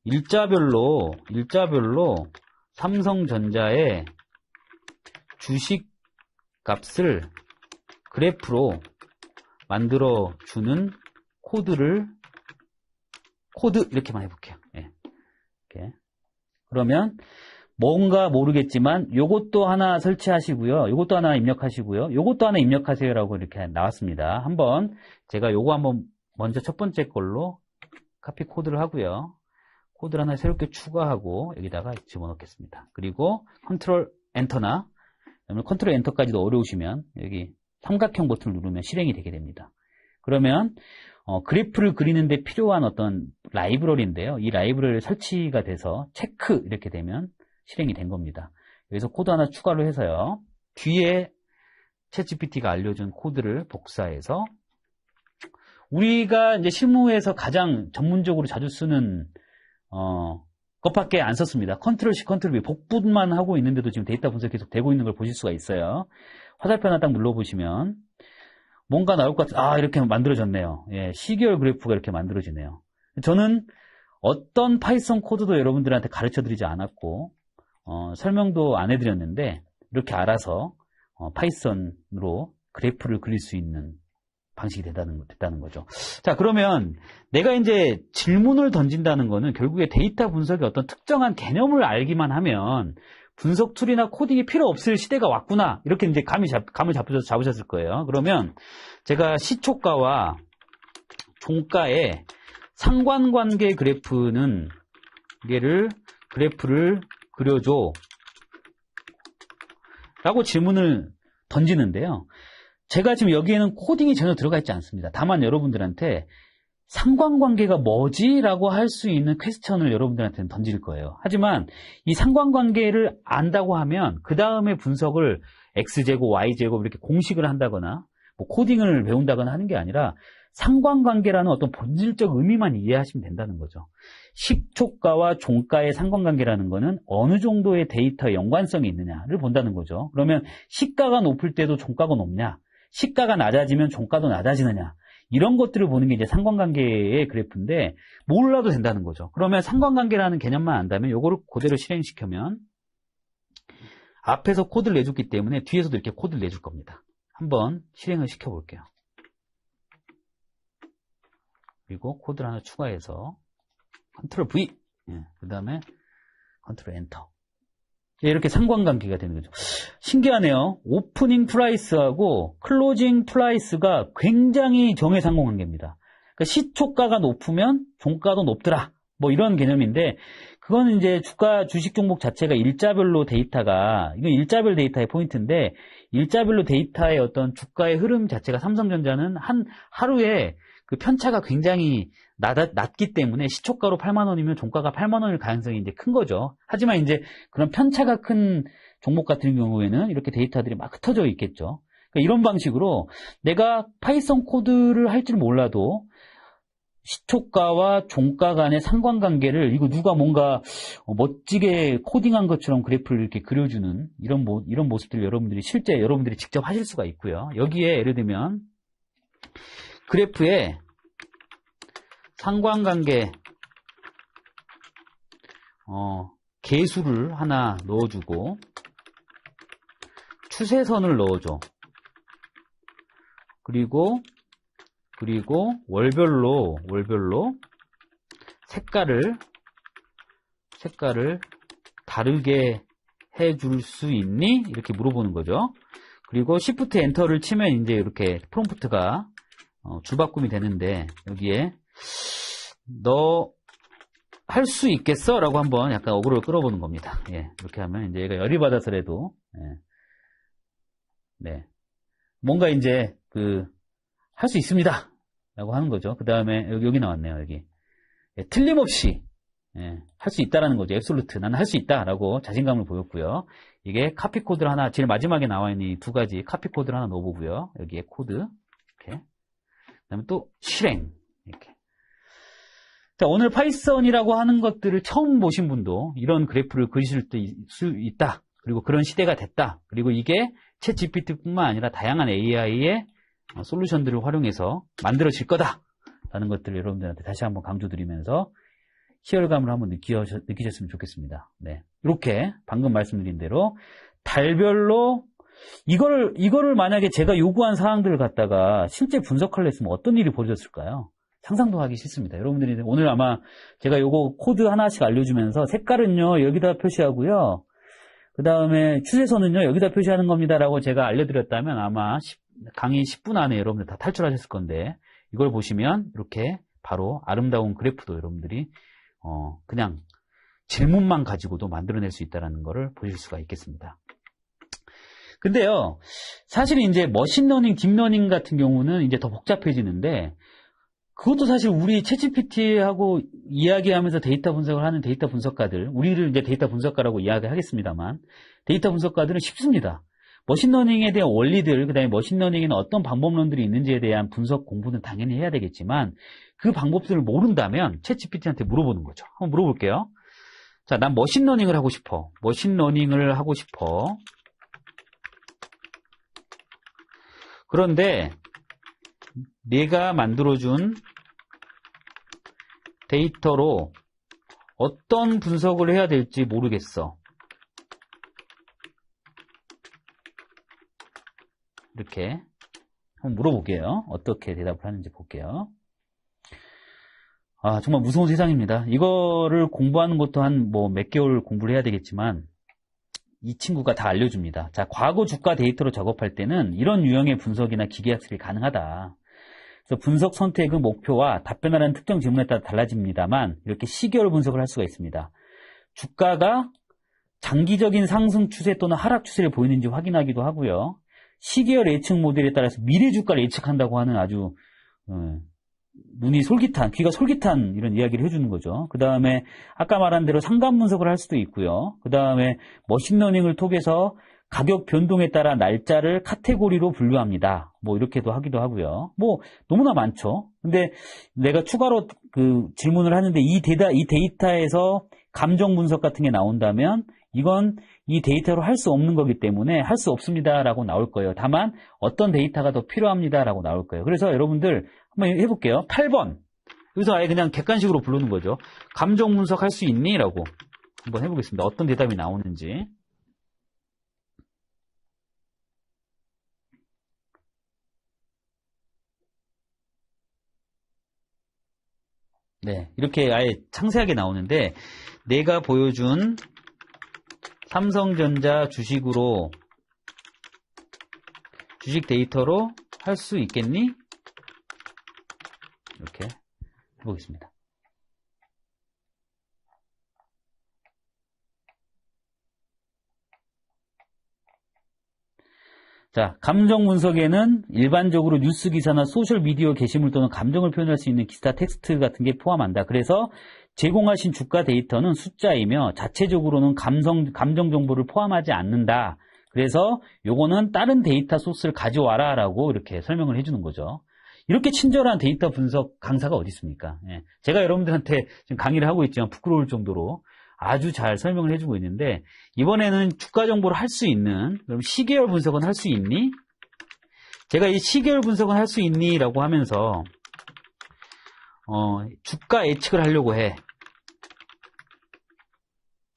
일자별로 삼성전자의 주식 값을 그래프로 만들어주는 코드 이렇게만 해볼게요. 네. 이렇게. 그러면 뭔가 모르겠지만 요것도 하나 설치하시고요. 요것도 하나 입력하시고요. 요것도 하나 입력하세요라고 이렇게 나왔습니다. 제가 요거 한번 먼저 첫 번째 걸로 카피 코드를 하고요. 코드를 하나 새롭게 추가하고 여기다가 집어넣겠습니다. 그리고 컨트롤 엔터나 컨트롤 엔터까지도 어려우시면 여기 삼각형 버튼을 누르면 실행이 되게 됩니다. 그러면 그래프를 그리는데 필요한 어떤 라이브러리인데요. 이 라이브러리 설치가 돼서 체크 이렇게 되면 실행이 된 겁니다. 여기서 코드 하나 추가로 해서요. 뒤에 챗GPT가 알려준 코드를 복사해서 우리가 이제 실무에서 가장 전문적으로 자주 쓰는 것밖에 안 썼습니다. 컨트롤 C, 컨트롤 V 복붙만 하고 있는데도 지금 데이터 분석이 계속 되고 있는 걸 보실 수가 있어요. 화살표 하나 딱 눌러보시면 뭔가 나올 것 같아요. 이렇게 만들어졌네요. 예, 시계열 그래프가 이렇게 만들어지네요. 저는 어떤 파이썬 코드도 여러분들한테 가르쳐 드리지 않았고 설명도 안 해드렸는데 이렇게 알아서 파이썬으로 그래프를 그릴 수 있는 방식이 됐다는 거죠. 자, 그러면 내가 이제 질문을 던진다는 거는 결국에 데이터 분석의 어떤 특정한 개념을 알기만 하면 분석 툴이나 코딩이 필요 없을 시대가 왔구나. 이렇게 이제 감을 잡으셨을 거예요. 그러면 제가 시초가와 종가의 상관관계 그래프는 그래프를 그려줘 라고 질문을 던지는데요. 제가 지금 여기에는 코딩이 전혀 들어가 있지 않습니다. 다만 여러분들한테 상관관계가 뭐지? 라고 할 수 있는 퀘스천을 여러분들한테는 던질 거예요. 하지만 이 상관관계를 안다고 하면 그 다음에 분석을 X제곱, Y제곱 이렇게 공식을 한다거나 뭐 코딩을 배운다거나 하는 게 아니라 상관관계라는 어떤 본질적 의미만 이해하시면 된다는 거죠. 시초가와 종가의 상관관계라는 거는 어느 정도의 데이터 연관성이 있느냐를 본다는 거죠. 그러면 시가가 높을 때도 종가가 높냐? 시가가 낮아지면 종가도 낮아지느냐? 이런 것들을 보는 게 이제 상관관계의 그래프인데 몰라도 된다는 거죠. 그러면 상관관계라는 개념만 안다면 이거를 그대로 실행시키면 앞에서 코드를 내줬기 때문에 뒤에서도 이렇게 코드를 내줄 겁니다. 한번 실행을 시켜볼게요. 그리고 코드를 하나 추가해서 컨트롤 V, 그 다음에 컨트롤 엔터. 이렇게 상관관계가 되는 거죠. 신기하네요. 오프닝 프라이스하고 클로징 프라이스가 굉장히 정의 상관관계입니다. 그러니까 시초가가 높으면 종가도 높더라. 뭐 이런 개념인데 그거는 이제 주식 종목 자체가 일자별로 데이터가 이건 일자별 데이터의 포인트인데 일자별로 데이터의 어떤 주가의 흐름 자체가 삼성전자는 하루에 그 편차가 굉장히 낮기 때문에 시초가로 8만 원이면 종가가 8만 원일 가능성이 이제 큰 거죠. 하지만 이제 그런 편차가 큰 종목 같은 경우에는 이렇게 데이터들이 막 흩어져 있겠죠. 그러니까 이런 방식으로 내가 파이썬 코드를 할 줄 몰라도 시초가와 종가 간의 상관관계를 이거 누가 뭔가 멋지게 코딩한 것처럼 그래프를 이렇게 그려주는 이런 모습들을 여러분들이 실제 여러분들이 직접 하실 수가 있고요. 여기에 예를 들면 그래프에 상관관계 계수를 하나 넣어주고 추세선을 넣어줘. 그리고 월별로 색깔을 다르게 해줄 수 있니? 이렇게 물어보는 거죠. 그리고 Shift 엔터를 치면 이제 이렇게 프롬프트가 줄바꿈이 되는데 여기에 너 할 수 있겠어? 라고 한번 약간 어그로를 끌어보는 겁니다. 예, 이렇게 하면 이제 얘가 열이 받아서라도 뭔가 이제 할 수 있습니다. 라고 하는 거죠. 그 다음에 여기 나왔네요. 여기 틀림없이 할 수 있다라는 거죠. 앱솔루트 나는 할 수 있다라고 자신감을 보였고요. 이게 카피 코드를 하나 제일 마지막에 나와 있는 이 두 가지 카피 코드를 하나 넣어보고요. 여기에 코드 이렇게 그다음에 또 실행 이렇게. 자, 오늘 파이썬이라고 하는 것들을 처음 보신 분도 이런 그래프를 그리실 수 있다. 그리고 그런 시대가 됐다. 그리고 이게 챗 GPT뿐만 아니라 다양한 AI의 솔루션들을 활용해서 만들어질 거다라는 것들을 여러분들한테 다시 한번 강조드리면서 희열감을 한번 느끼셨으면 좋겠습니다. 네, 이렇게 방금 말씀드린 대로 달별로 이거를 만약에 제가 요구한 사항들을 갖다가 실제 분석하려 했으면 어떤 일이 벌어졌을까요? 상상도 하기 싫습니다. 여러분들이 오늘 아마 제가 요거 코드 하나씩 알려주면서 색깔은요 여기다 표시하고요. 그 다음에 추세선은요 여기다 표시하는 겁니다 라고 제가 알려드렸다면 아마 강의 10분 안에 여러분들 다 탈출하셨을 건데 이걸 보시면 이렇게 바로 아름다운 그래프도 여러분들이 그냥 질문만 가지고도 만들어낼 수 있다는 것을 보실 수가 있겠습니다. 근데요 사실 이제 머신러닝, 딥러닝 같은 경우는 이제 더 복잡해지는데 그것도 사실 우리 챗GPT하고 이야기하면서 데이터 분석을 하는 데이터 분석가들, 우리를 이제 데이터 분석가라고 이야기하겠습니다만 데이터 분석가들은 쉽습니다. 머신러닝에 대한 원리들, 그 다음에 머신러닝에는 어떤 방법론들이 있는지에 대한 분석 공부는 당연히 해야 되겠지만 그 방법들을 모른다면 챗GPT한테 물어보는 거죠. 한번 물어볼게요. 자, 난 머신러닝을 하고 싶어. 머신러닝을 하고 싶어. 그런데 내가 만들어준 데이터로 어떤 분석을 해야 될지 모르겠어. 이렇게 한번 물어볼게요. 어떻게 대답을 하는지 볼게요. 아, 정말 무서운 세상입니다. 이거를 공부하는 것도 한 몇 개월 공부를 해야 되겠지만 이 친구가 다 알려줍니다. 자, 과거 주가 데이터로 작업할 때는 이런 유형의 분석이나 기계학습이 가능하다. 그래서 분석 선택은 목표와 답변하라는 특정 질문에 따라 달라집니다만 이렇게 시계열 분석을 할 수가 있습니다. 주가가 장기적인 상승 추세 또는 하락 추세를 보이는지 확인하기도 하고요. 시계열 예측 모델에 따라서 미래 주가를 예측한다고 하는 아주 눈이 솔깃한, 귀가 솔깃한 이런 이야기를 해주는 거죠. 그 다음에 아까 말한 대로 상관 분석을 할 수도 있고요. 그 다음에 머신러닝을 통해서 가격 변동에 따라 날짜를 카테고리로 분류합니다. 뭐 이렇게도 하기도 하고요. 뭐 너무나 많죠. 근데 내가 추가로 그 질문을 하는데 이 데이터에서 감정 분석 같은 게 나온다면 이건 이 데이터로 할 수 없는 거기 때문에 할 수 없습니다라고 나올 거예요. 다만 어떤 데이터가 더 필요합니다라고 나올 거예요. 그래서 여러분들 한번 해볼게요. 8번. 여기서 아예 그냥 객관식으로 부르는 거죠. 감정 분석할 수 있니? 라고 한번 해보겠습니다. 어떤 대답이 나오는지. 네, 이렇게 아예 상세하게 나오는데 내가 보여준 삼성전자 주식으로 주식 데이터로 할 수 있겠니? 이렇게 해보겠습니다. 자, 감정 분석에는 일반적으로 뉴스 기사나 소셜 미디어 게시물 또는 감정을 표현할 수 있는 기타 텍스트 같은 게 포함한다. 그래서 제공하신 주가 데이터는 숫자이며 자체적으로는 감정 정보를 포함하지 않는다. 그래서 요거는 다른 데이터 소스를 가져와라 라고 이렇게 설명을 해주는 거죠. 이렇게 친절한 데이터 분석 강사가 어디 있습니까? 예. 제가 여러분들한테 지금 강의를 하고 있지만 부끄러울 정도로 아주 잘 설명을 해주고 있는데 이번에는 주가 정보를 할 수 있는, 그럼 시계열 분석은 할 수 있니? 제가 이 시계열 분석은 할 수 있니? 라고 하면서 주가 예측을 하려고 해.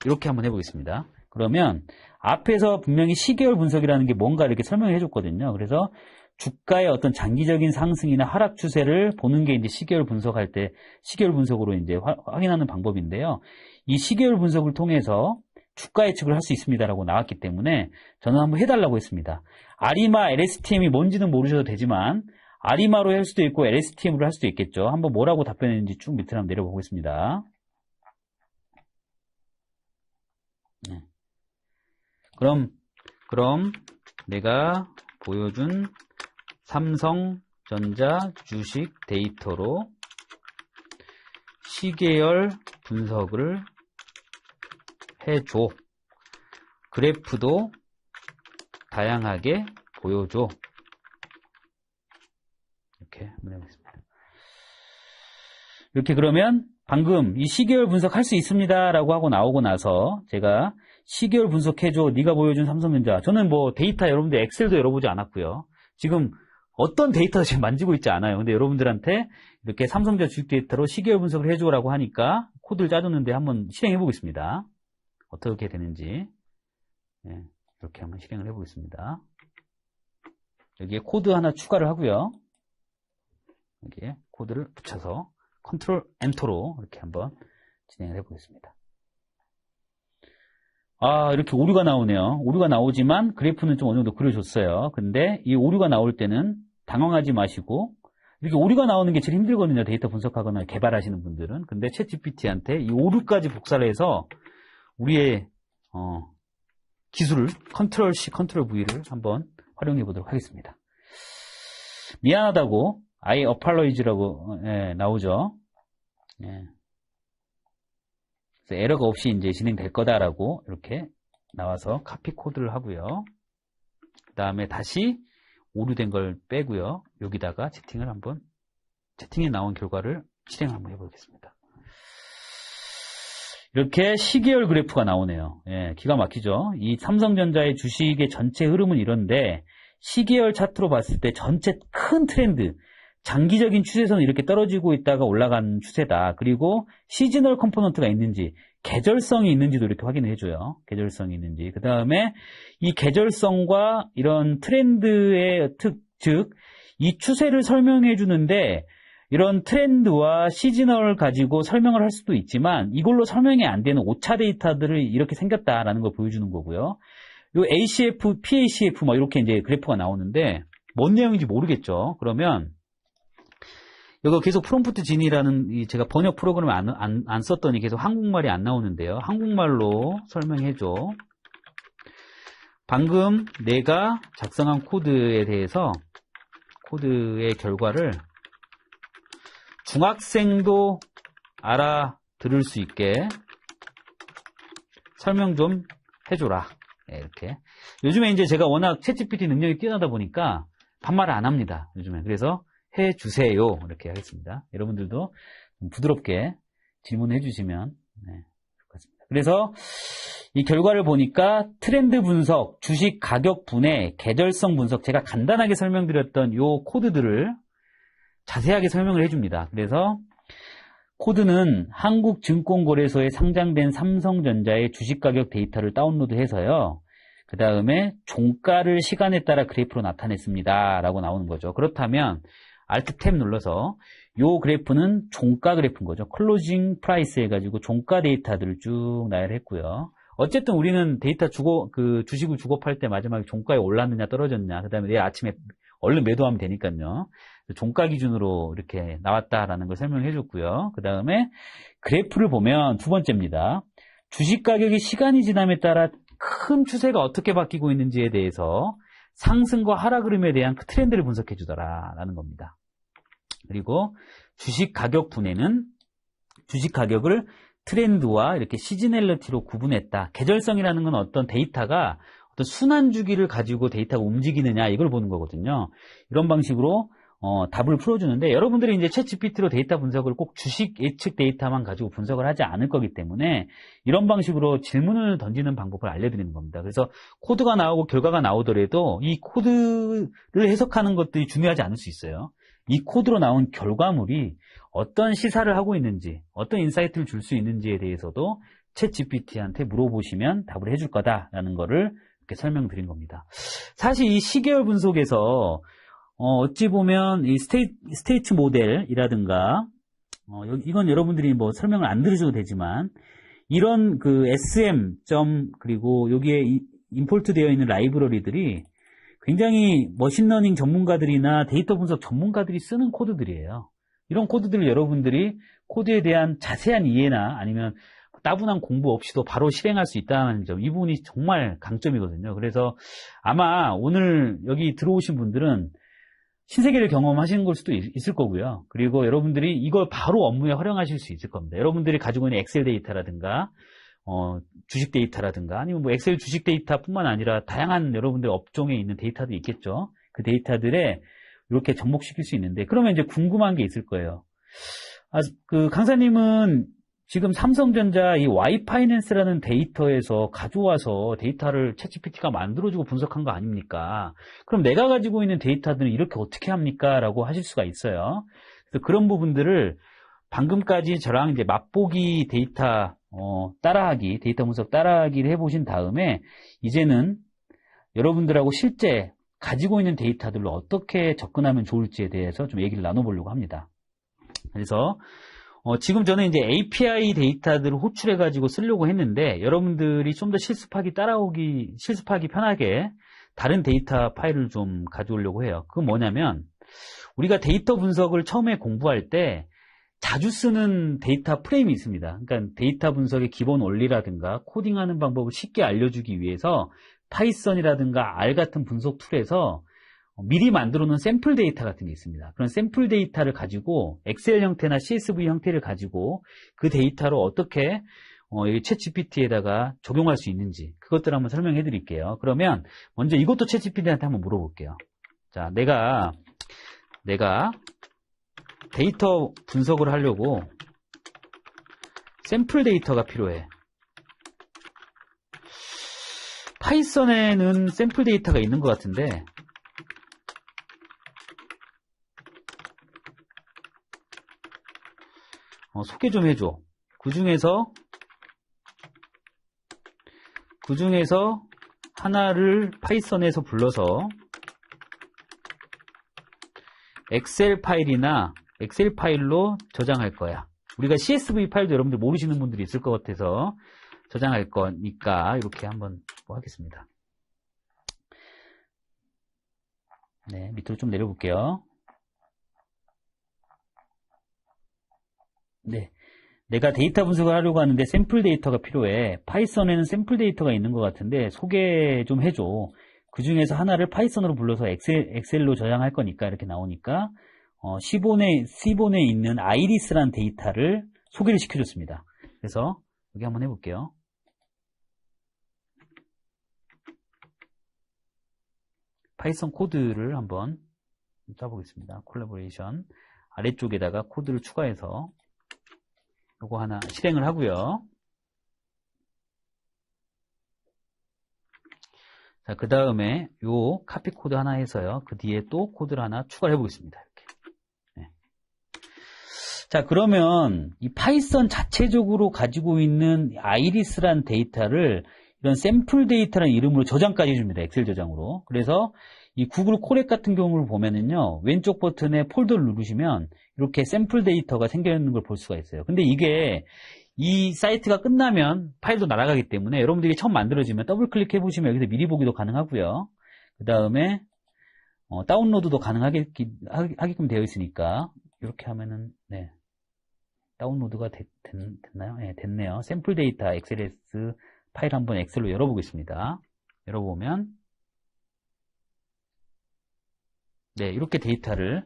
이렇게 한번 해보겠습니다. 그러면 앞에서 분명히 시계열 분석이라는 게 뭔가 이렇게 설명을 해줬거든요. 그래서 주가의 어떤 장기적인 상승이나 하락 추세를 보는 게 이제 시계열 분석할 때 시계열 분석으로 이제 확인하는 방법인데요. 이 시계열 분석을 통해서 주가 예측을 할 수 있습니다라고 나왔기 때문에 저는 한번 해달라고 했습니다. 아리마, LSTM이 뭔지는 모르셔도 되지만 아리마로 할 수도 있고 LSTM으로 할 수도 있겠죠. 한번 뭐라고 답변했는지 쭉 밑으로 한번 내려보겠습니다. 네. 그럼 내가 보여준 삼성전자 주식 데이터로 시계열 분석을 해줘. 그래프도 다양하게 보여줘. 이렇게 한번 해보겠습니다. 이렇게 그러면 방금 이 시계열 분석할 수 있습니다 라고 하고 나오고 나서 제가 시계열 분석해줘. 네가 보여준 삼성전자. 저는 뭐 데이터 여러분들 엑셀도 열어보지 않았고요. 지금 어떤 데이터도 지금 만지고 있지 않아요. 근데 여러분들한테 이렇게 삼성전자 주식 데이터로 시계열 분석을 해줘라고 하니까 코드를 짜줬는데 한번 실행해 보겠습니다. 어떻게 되는지. 네, 이렇게 한번 실행을 해 보겠습니다. 여기에 코드 하나 추가를 하고요. 여기에 코드를 붙여서 컨트롤 엔터로 이렇게 한번 진행을 해 보겠습니다. 아, 이렇게 오류가 나오네요. 오류가 나오지만 그래프는 좀 어느 정도 그려줬어요. 근데 이 오류가 나올 때는 당황하지 마시고, 이렇게 오류가 나오는 게 제일 힘들거든요. 데이터 분석하거나 개발하시는 분들은. 근데 챗GPT한테 이 오류까지 복사를 해서 우리의 기술을 컨트롤 C, 컨트롤 V를 한번 활용해 보도록 하겠습니다. 미안하다고 I apologize라고 나오죠. 예. 그래서 에러가 없이 이제 진행될 거다라고 이렇게 나와서 카피 코드를 하고요. 그 다음에 다시 오류된 걸 빼고요. 여기다가 채팅에 나온 결과를 실행 한번 해보겠습니다. 이렇게 시계열 그래프가 나오네요. 예, 기가 막히죠. 이 삼성전자의 주식의 전체 흐름은 이런데 시계열 차트로 봤을 때 전체 큰 트렌드, 장기적인 추세선은 이렇게 떨어지고 있다가 올라가는 추세다. 그리고 시즈널 컴포넌트가 있는지, 계절성이 있는지도 이렇게 확인을 해줘요. 계절성이 있는지. 그 다음에 이 계절성과 이런 트렌드의 즉 이 추세를 설명해 주는데 이런 트렌드와 시즈널을 가지고 설명을 할 수도 있지만 이걸로 설명이 안 되는 오차 데이터들이 이렇게 생겼다라는 걸 보여주는 거고요. 요 ACF, PACF 뭐 이렇게 이제 그래프가 나오는데 뭔 내용인지 모르겠죠. 그러면 이거 계속 프롬프트 진이라는 제가 번역 프로그램을 안 썼더니 계속 한국말이 안 나오는데요. 한국말로 설명해줘. 방금 내가 작성한 코드에 대해서 코드의 결과를 중학생도 알아들을 수 있게 설명 좀 해줘라. 네, 이렇게. 요즘에 이제 제가 워낙 챗GPT 능력이 뛰어나다 보니까 반말을 안 합니다. 요즘에. 그래서 해주세요. 이렇게 하겠습니다. 여러분들도 좀 부드럽게 질문해 주시면 네, 좋을 것 같습니다. 그래서 이 결과를 보니까 트렌드 분석, 주식 가격 분해, 계절성 분석, 제가 간단하게 설명드렸던 요 코드들을 자세하게 설명을 해줍니다. 그래서 코드는 한국증권거래소에 상장된 삼성전자의 주식가격 데이터를 다운로드해서요. 그 다음에 종가를 시간에 따라 그래프로 나타냈습니다. 라고 나오는 거죠. 그렇다면 Alt 탭 눌러서 요 그래프는 종가 그래프인 거죠. 클로징 프라이스 해가지고 종가 데이터들을 쭉 나열했고요. 어쨌든 우리는 데이터 주식을 주고 팔 때 마지막에 종가에 올랐느냐 떨어졌냐, 그 다음에 내일 아침에 얼른 매도하면 되니까요. 종가 기준으로 이렇게 나왔다라는 걸 설명해 줬고요. 그 다음에 그래프를 보면 두 번째입니다. 주식 가격이 시간이 지남에 따라 큰 추세가 어떻게 바뀌고 있는지에 대해서 상승과 하락 흐름에 대한 그 트렌드를 분석해 주더라라는 겁니다. 그리고 주식 가격 분해는 주식 가격을 트렌드와 이렇게 시즈널리티로 구분했다. 계절성이라는 건 어떤 데이터가 어떤 순환 주기를 가지고 데이터가 움직이느냐 이걸 보는 거거든요. 이런 방식으로 답을 풀어주는데 여러분들이 이제 챗GPT로 데이터 분석을 꼭 주식 예측 데이터만 가지고 분석을 하지 않을 거기 때문에 이런 방식으로 질문을 던지는 방법을 알려드리는 겁니다. 그래서 코드가 나오고 결과가 나오더라도 이 코드를 해석하는 것들이 중요하지 않을 수 있어요. 이 코드로 나온 결과물이 어떤 시사를 하고 있는지, 어떤 인사이트를 줄 수 있는지에 대해서도 챗GPT한테 물어보시면 답을 해줄 거다라는 거를 이렇게 설명드린 겁니다. 사실 이 시계열 분석에서 어찌 보면 이 스테이트 모델이라든가 이건 여러분들이 뭐 설명을 안 들으셔도 되지만 이런 그 SM 그리고 여기에 임포트 되어 있는 라이브러리들이 굉장히 머신러닝 전문가들이나 데이터 분석 전문가들이 쓰는 코드들이에요. 이런 코드들을 여러분들이 코드에 대한 자세한 이해나 아니면 따분한 공부 없이도 바로 실행할 수 있다는 점, 이 부분이 정말 강점이거든요. 그래서 아마 오늘 여기 들어오신 분들은 신세계를 경험하시는 걸 수도 있을 거고요. 그리고 여러분들이 이걸 바로 업무에 활용하실 수 있을 겁니다. 여러분들이 가지고 있는 엑셀 데이터라든가 주식 데이터라든가 아니면 뭐 엑셀 주식 데이터뿐만 아니라 다양한 여러분들 업종에 있는 데이터도 있겠죠. 그 데이터들에 이렇게 접목시킬 수 있는데 그러면 이제 궁금한 게 있을 거예요. 그 강사님은 지금 삼성전자 이 Y파이낸스라는 데이터에서 가져와서 데이터를 챗GPT가 만들어주고 분석한 거 아닙니까? 그럼 내가 가지고 있는 데이터들은 이렇게 어떻게 합니까? 라고 하실 수가 있어요. 그래서 그런 부분들을 방금까지 저랑 이제 맛보기 데이터 따라하기, 데이터 분석 따라하기를 해보신 다음에 이제는 여러분들하고 실제 가지고 있는 데이터들로 어떻게 접근하면 좋을지에 대해서 좀 얘기를 나눠보려고 합니다. 그래서 지금 저는 이제 API 데이터들을 호출해가지고 쓰려고 했는데 여러분들이 좀 더 실습하기 편하게 다른 데이터 파일을 좀 가져오려고 해요. 그건 뭐냐면 우리가 데이터 분석을 처음에 공부할 때 자주 쓰는 데이터 프레임이 있습니다. 그러니까 데이터 분석의 기본 원리라든가 코딩하는 방법을 쉽게 알려주기 위해서 파이썬이라든가 R 같은 분석 툴에서 미리 만들어 놓은 샘플 데이터 같은 게 있습니다. 그런 샘플 데이터를 가지고 엑셀 형태나 CSV 형태를 가지고 그 데이터로 어떻게 챗GPT에다가 적용할 수 있는지 그것들을 한번 설명해 드릴게요. 그러면 먼저 이것도 챗GPT한테 한번 물어볼게요. 자, 내가 데이터 분석을 하려고 샘플 데이터가 필요해. 파이썬에는 샘플 데이터가 있는 것 같은데 소개 좀 해줘. 그 중에서 하나를 파이썬에서 불러서 엑셀 파일로 저장할 거야. 우리가 CSV 파일도 여러분들 모르시는 분들이 있을 것 같아서 저장할 거니까 이렇게 한번 하겠습니다. 네, 밑으로 좀 내려볼게요. 네. 내가 데이터 분석을 하려고 하는데 샘플 데이터가 필요해. 파이썬에는 샘플 데이터가 있는 것 같은데 소개 좀 해줘. 그 중에서 하나를 파이썬으로 불러서 엑셀로 저장할 거니까 이렇게 나오니까 시본에 있는 아이리스라는 데이터를 소개를 시켜줬습니다. 그래서 여기 한번 해볼게요. 파이썬 코드를 한번 짜보겠습니다. 콜라보레이션 아래쪽에다가 코드를 추가해서 요거 하나 실행을 하고요. 자, 그 다음에 요 카피 코드 하나 해서요. 그 뒤에 또 코드를 하나 추가를 해보겠습니다. 이렇게. 네. 자, 그러면 이 파이썬 자체적으로 가지고 있는 아이리스란 데이터를 이런 샘플 데이터라는 이름으로 저장까지 해줍니다. 엑셀 저장으로. 그래서 이 구글 콜앱 같은 경우를 보면은요, 왼쪽 버튼에 폴더를 누르시면 이렇게 샘플 데이터가 생겨 있는 걸 볼 수가 있어요. 근데 이게 이 사이트가 끝나면 파일도 날아가기 때문에 여러분들이 처음 만들어지면 더블 클릭해 보시면 여기서 미리 보기도 가능하고요. 그 다음에 다운로드도 가능하게끔 되어 있으니까 이렇게 하면은 네, 다운로드가 됐나요? 네, 됐네요. 샘플 데이터 XLS 파일 한번 엑셀로 열어보겠습니다. 열어보면 네, 이렇게 데이터를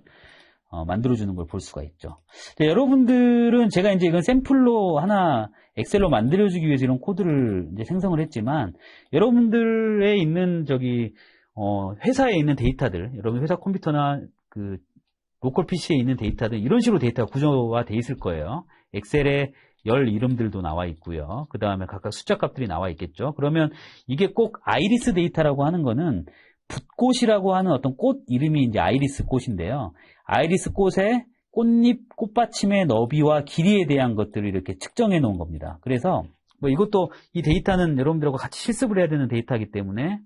만들어주는 걸 볼 수가 있죠. 자, 여러분들은 제가 이제 이건 샘플로 하나 엑셀로 만들어주기 위해서 이런 코드를 이제 생성을 했지만 여러분들의 있는 회사에 있는 데이터들, 여러분 회사 컴퓨터나 그 로컬 PC에 있는 데이터들 이런 식으로 데이터가 구조화되어 있을 거예요. 엑셀에 열 이름들도 나와 있고요. 그 다음에 각각 숫자 값들이 나와 있겠죠. 그러면 이게 꼭 아이리스 데이터라고 하는 거는 붓꽃이라고 하는 어떤 꽃 이름이 이제 아이리스 꽃인데요. 아이리스 꽃의 꽃잎, 꽃받침의 너비와 길이에 대한 것들을 이렇게 측정해 놓은 겁니다. 그래서 뭐 이것도 이 데이터는 여러분들하고 같이 실습을 해야 되는 데이터이기 때문에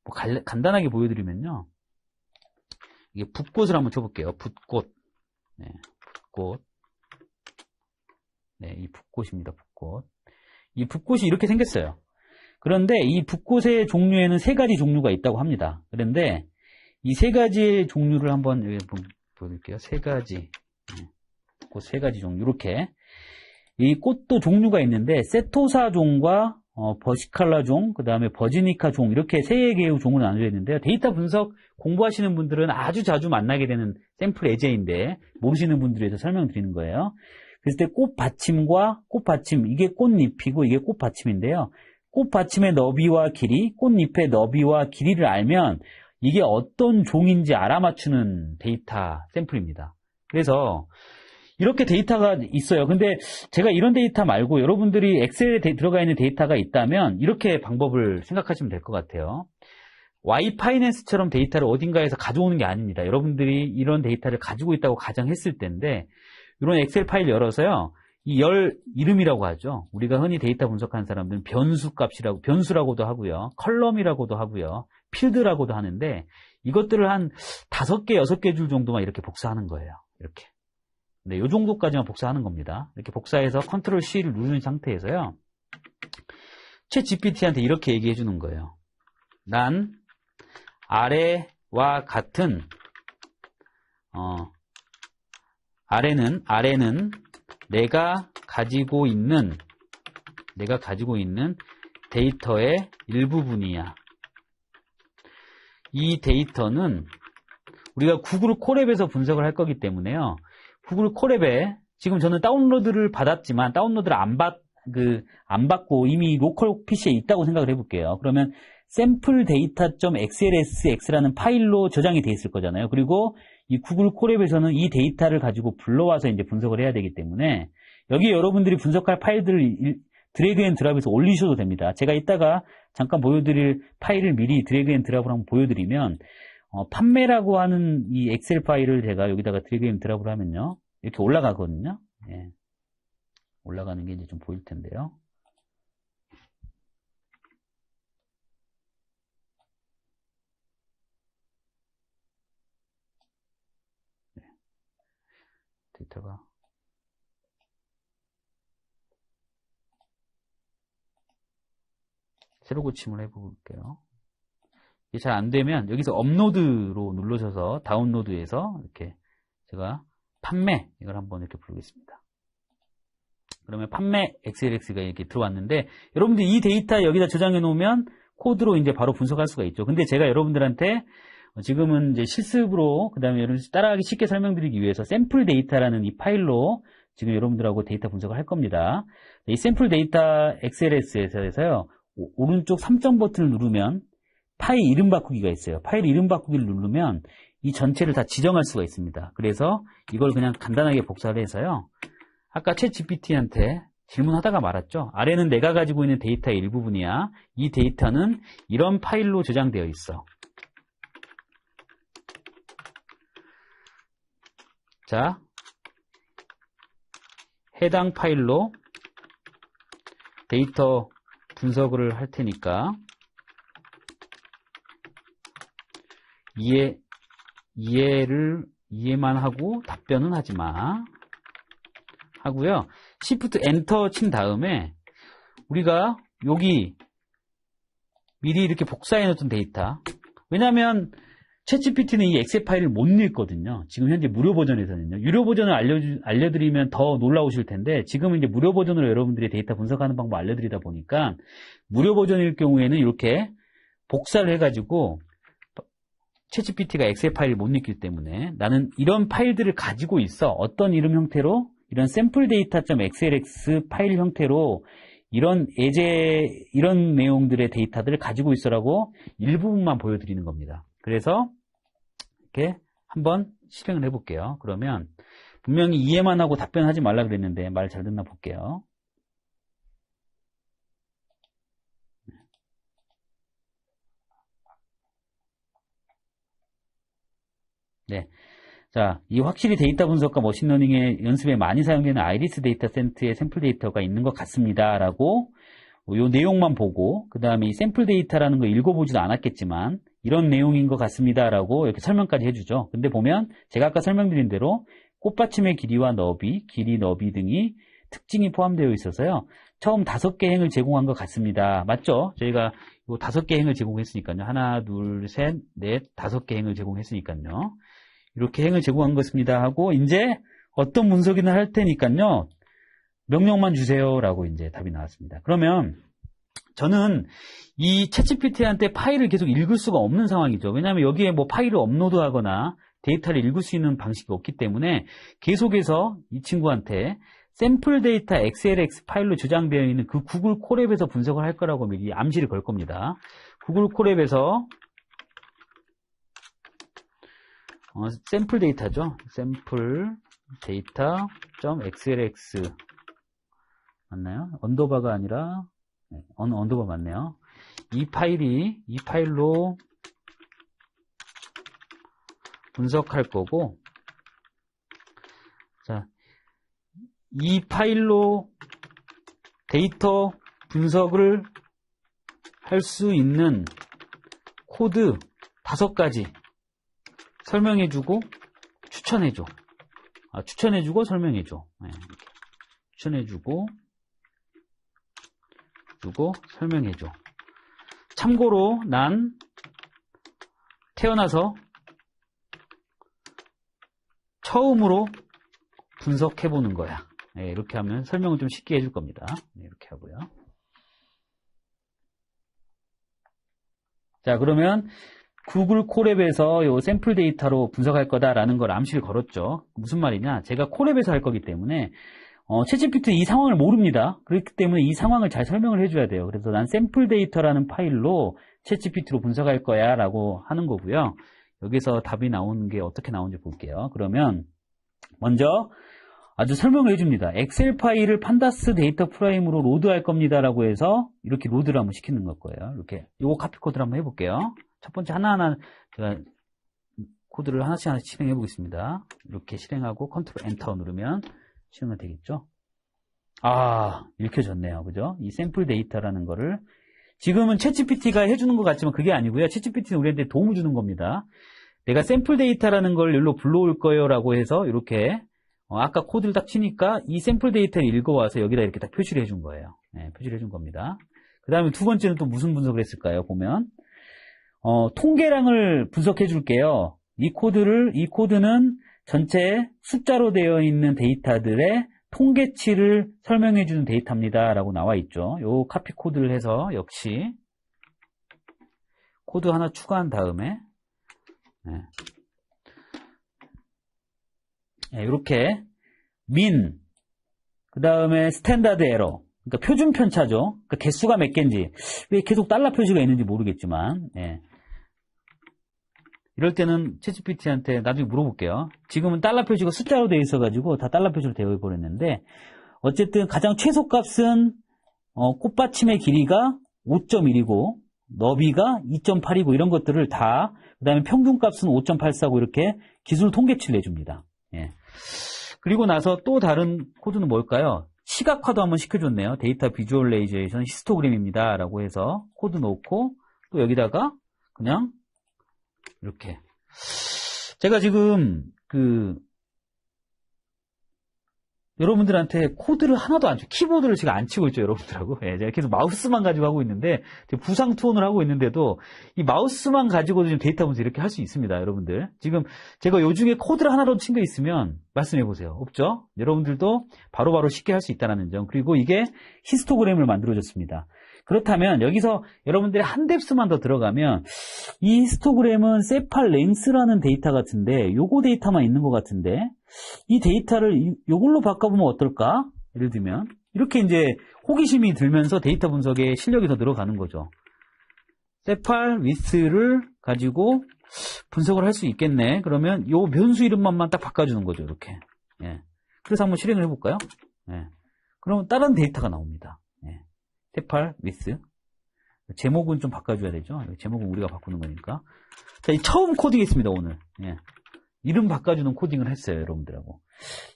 뭐 간단하게 보여드리면요. 이게 붓꽃을 한번 쳐볼게요. 붓꽃. 네, 붓꽃. 네, 이 붓꽃입니다. 붓꽃. 이 붓꽃이 이렇게 생겼어요. 그런데 이 붓꽃의 종류에는 세 가지 종류가 있다고 합니다. 그런데 이 세 가지의 종류를 한번 여기 보여드릴게요. 세 가지. 붓꽃 세 가지 종류. 이렇게. 이 꽃도 종류가 있는데 세토사 종과 버시칼라 종, 그 다음에 버지니카 종 이렇게 세 개의 종으로 나눠져 있는데요. 데이터 분석 공부하시는 분들은 아주 자주 만나게 되는 샘플 예제인데 모르시는 분들을 위해서 설명드리는 거예요. 그랬을 때 꽃받침과 꽃받침, 이게 꽃잎이고 이게 꽃받침인데요. 꽃받침의 너비와 길이, 꽃잎의 너비와 길이를 알면 이게 어떤 종인지 알아맞추는 데이터 샘플입니다. 그래서 이렇게 데이터가 있어요. 근데 제가 이런 데이터 말고 여러분들이 엑셀에 들어가 있는 데이터가 있다면 이렇게 방법을 생각하시면 될 것 같아요. Y파이낸스처럼 데이터를 어딘가에서 가져오는 게 아닙니다. 여러분들이 이런 데이터를 가지고 있다고 가정했을 때인데 이런 엑셀 파일 열어서요. 이 열 이름이라고 하죠. 우리가 흔히 데이터 분석하는 사람들은 변수라고도 하고요. 컬럼이라고도 하고요. 필드라고도 하는데 이것들을 한 5개, 6개 줄 정도만 이렇게 복사하는 거예요. 이렇게. 네, 요 정도까지만 복사하는 겁니다. 이렇게 복사해서 컨트롤 C를 누르는 상태에서요. 챗 GPT한테 이렇게 얘기해 주는 거예요. 난 아래와 같은 아래는 내가 가지고 있는 데이터의 일부분이야. 이 데이터는 우리가 구글 콜앱에서 분석을 할 거기 때문에요. 구글 콜앱에 지금 저는 다운로드를 받았지만 다운로드를 안 받고 이미 로컬 PC에 있다고 생각을 해볼게요. 그러면 샘플 데이터.xlsx라는 파일로 저장이 돼 있을 거잖아요. 그리고 이 구글 콜앱에서는 이 데이터를 가지고 불러와서 이제 분석을 해야 되기 때문에 여기 여러분들이 분석할 파일들을 드래그 앤 드랍해서 올리셔도 됩니다. 제가 이따가 잠깐 보여드릴 파일을 미리 드래그 앤 드랍을 한번 보여드리면 판매라고 하는 이 엑셀 파일을 제가 여기다가 드래그 앤 드랍을 하면요. 이렇게 올라가거든요. 예. 올라가는 게 이제 좀 보일 텐데요. 네. 데이터가 새로 고침을 해볼게요. 이게 잘 안 되면 여기서 업로드로 눌러셔서 다운로드해서 이렇게 제가 판매 이걸 한번 이렇게 부르겠습니다. 그러면 판매 XLX가 이렇게 들어왔는데, 여러분들 이 데이터 여기다 저장해 놓으면 코드로 이제 바로 분석할 수가 있죠. 근데 제가 여러분들한테 지금은 이제 실습으로, 그 다음에 여러분들 따라하기 쉽게 설명드리기 위해서 샘플 데이터라는 이 파일로 지금 여러분들하고 데이터 분석을 할 겁니다. 이 샘플 데이터 XLS에서요, 오른쪽 3점 버튼을 누르면 파일 이름 바꾸기가 있어요. 파일 이름 바꾸기를 누르면 이 전체를 다 지정할 수가 있습니다. 그래서 이걸 그냥 간단하게 복사를 해서요, 아까 챗GPT한테 질문하다가 말았죠. 아래는 내가 가지고 있는 데이터의 일부분이야. 이 데이터는 이런 파일로 저장되어 있어. 자, 해당 파일로 데이터 분석을 할 테니까 이해만 하고 답변은 하지 마. 하고요. Shift 엔터 친 다음에 우리가 여기 미리 이렇게 복사해 놓던 데이터. 왜냐하면 챗GPT는 이 엑셀 파일을 못 읽거든요. 지금 현재 무료 버전에서는요. 유료 버전을 알려드리면 더 놀라우실 텐데, 지금은 이제 무료 버전으로 여러분들이 데이터 분석하는 방법 알려드리다 보니까, 무료 버전일 경우에는 이렇게 복사를 해가지고 챗GPT가 엑셀 파일을 못 읽기 때문에 나는 이런 파일들을 가지고 있어. 어떤 이름 형태로? 이런 샘플 데이터.xlx 파일 형태로 이런 내용들의 데이터들을 가지고 있어라고 일부분만 보여드리는 겁니다. 그래서 이렇게 한번 실행을 해볼게요. 그러면 분명히 이해만 하고 답변하지 말라 그랬는데 말 잘 듣나 볼게요. 네. 자, 이 확실히 데이터 분석과 머신러닝의 연습에 많이 사용되는 아이리스 데이터 센트의 샘플 데이터가 있는 것 같습니다. 라고 요 내용만 보고, 그 다음에 이 샘플 데이터라는 거 읽어보지도 않았겠지만 이런 내용인 것 같습니다. 라고 이렇게 설명까지 해주죠. 근데 보면 제가 아까 설명드린 대로 꽃받침의 길이와 너비, 길이, 너비 등이 특징이 포함되어 있어서요. 처음 5개 행을 제공한 것 같습니다. 맞죠? 저희가 요 5개 행을 제공했으니까요. 하나, 둘, 셋, 넷, 5개 행을 제공했으니까요. 이렇게 행을 제공한 것입니다 하고, 이제 어떤 분석이나 할 테니까요, 명령만 주세요 라고 이제 답이 나왔습니다. 그러면 저는 이 챗GPT한테 파일을 계속 읽을 수가 없는 상황이죠. 왜냐하면 여기에 뭐 파일을 업로드하거나 데이터를 읽을 수 있는 방식이 없기 때문에 계속해서 이 친구한테 샘플 데이터 XLX 파일로 저장되어 있는 그 구글 콜앱에서 분석을 할 거라고 미리 암시를 걸 겁니다. 구글 콜앱에서 샘플 데이터죠. 샘플 데이터.xlx 맞나요? 언더바가 아니라 언더바 맞네요. 이 파일로 분석할 거고, 자, 이 파일로 데이터 분석을 할 수 있는 코드 5가지 설명해주고 추천해줘. 추천해주고 설명해줘. 네, 추천해주고 설명해줘. 참고로 난 태어나서 처음으로 분석해보는 거야. 네, 이렇게 하면 설명을 좀 쉽게 해줄 겁니다. 네, 이렇게 하고요. 자, 그러면 구글 콜앱에서 요 샘플 데이터로 분석할 거다라는 걸 암시를 걸었죠. 무슨 말이냐? 제가 콜앱에서 할 거기 때문에 챗GPT 이 상황을 모릅니다. 그렇기 때문에 이 상황을 잘 설명을 해줘야 돼요. 그래서 난 샘플 데이터라는 파일로 챗GPT로 분석할 거야 라고 하는 거고요. 여기서 답이 나오는 게 어떻게 나오는지 볼게요. 그러면 먼저 아주 설명을 해줍니다. 엑셀 파일을 판다스 데이터 프레임으로 로드할 겁니다 라고 해서 이렇게 로드를 한번 시키는 거예요. 이렇게 요거 카피 코드를 한번 해볼게요. 첫 번째 하나하나 제가 코드를 하나씩 실행해 보겠습니다. 이렇게 실행하고 컨트롤 엔터 누르면 실행이 되겠죠. 읽혀졌네요. 그죠? 이 샘플 데이터라는 거를 지금은 챗GPT가 해주는 것 같지만 그게 아니고요. 챗GPT는 우리한테 도움을 주는 겁니다. 내가 샘플 데이터라는 걸 여기로 불러올 거예요 라고 해서 이렇게 아까 코드를 딱 치니까 이 샘플 데이터를 읽어와서 여기다 이렇게 딱 표시를 해준 거예요. 네, 표시를 해준 겁니다. 그 다음에 두 번째는 또 무슨 분석을 했을까요? 보면 통계량을 분석해 줄게요. 이 코드는 전체 숫자로 되어 있는 데이터들의 통계치를 설명해주는 데이터입니다. 라고 나와 있죠. 요 카피 코드를 해서 역시 코드 하나 추가한 다음에 이렇게 min 그 다음에 스탠다드 에러 그러니까 표준 편차죠. 그러니까 개수가 몇 개인지 왜 계속 달러 표시가 있는지 모르겠지만 이럴 때는 챗GPT한테 나중에 물어볼게요. 지금은 달러 표시가 숫자로 되어 있어가지고 다 달러 표시로 되어 버렸는데 어쨌든 가장 최소값은 꽃받침의 길이가 5.1이고 너비가 2.8이고 이런 것들을 다 그 다음에 평균값은 5.84고 이렇게 기술 통계치를 내줍니다. 그리고 나서 또 다른 코드는 뭘까요? 시각화도 한번 시켜줬네요. 데이터 비주얼레이제이션 히스토그램입니다. 라고 해서 코드 넣고 또 여기다가 그냥 이렇게 제가 지금 여러분들한테 코드를 하나도 안 치고 키보드를 지금 안 치고 있죠, 여러분들하고. 제가 계속 마우스만 가지고 하고 있는데 부상 투혼을 하고 있는데도 이 마우스만 가지고도 지금 데이터 분석 이렇게 할 수 있습니다, 여러분들. 지금 제가 요 중에 코드를 하나라도 친 게 있으면 말씀해 보세요. 없죠? 여러분들도 바로바로 쉽게 할 수 있다는 점. 그리고 이게 히스토그램을 만들어줬습니다. 그렇다면 여기서 여러분들이 한 뎁스만 더 들어가면 이 히스토그램은 세팔 랭스라는 데이터 같은데 요거 데이터만 있는 것 같은데 이 데이터를 요걸로 바꿔보면 어떨까? 예를 들면 이렇게 이제 호기심이 들면서 데이터 분석에 실력이 더 늘어가는 거죠. 세팔 위스를 가지고 분석을 할 수 있겠네. 그러면 요 변수 이름만 딱 바꿔주는 거죠. 이렇게. 그래서 한번 실행을 해볼까요? 그러면 다른 데이터가 나옵니다. 세팔 위스 제목은 좀 바꿔줘야 되죠. 제목은 우리가 바꾸는 거니까. 자, 이 처음 코딩했습니다 오늘. 이름 바꿔주는 코딩을 했어요 여러분들하고.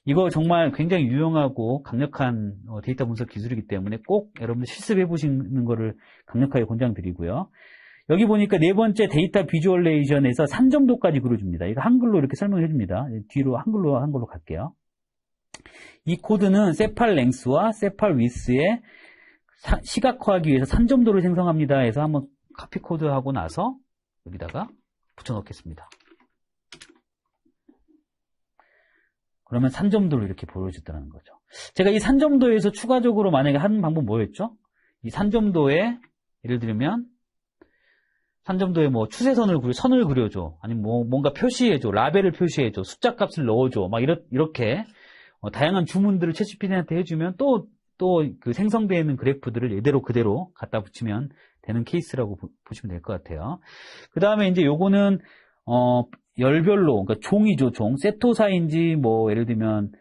이거 정말 굉장히 유용하고 강력한 데이터 분석 기술이기 때문에 꼭 여러분들 실습해 보시는 거를 강력하게 권장드리고요. 여기 보니까 네 번째 데이터 비주얼레이션에서 산점도까지 그려줍니다. 이거 한글로 이렇게 설명해 줍니다. 뒤로 한글로 갈게요. 이 코드는 세팔 랭스와 세팔 위스의 시각화하기 위해서 산점도를 생성합니다 해서 한번 카피 코드 하고 나서 여기다가 붙여 넣겠습니다. 그러면 산점도를 이렇게 보여줬다는 거죠. 제가 이 산점도에서 추가적으로 만약에 하는 방법 뭐였죠? 이 산점도에 예를 들면 산점도에 뭐 추세선을 선을 그려줘, 아니면 뭐 뭔가 표시해줘, 라벨을 표시해줘, 숫자 값을 넣어줘, 막 이렇게 다양한 주문들을 챗GPT한테 해주면 또 그 생성되어 있는 그래프들을 이대로 그대로 갖다 붙이면 되는 케이스라고 보시면 될 것 같아요. 그 다음에 이제 요거는 열별로, 그러니까 종이죠, 종. 세토사인지, 뭐, 예를 들면,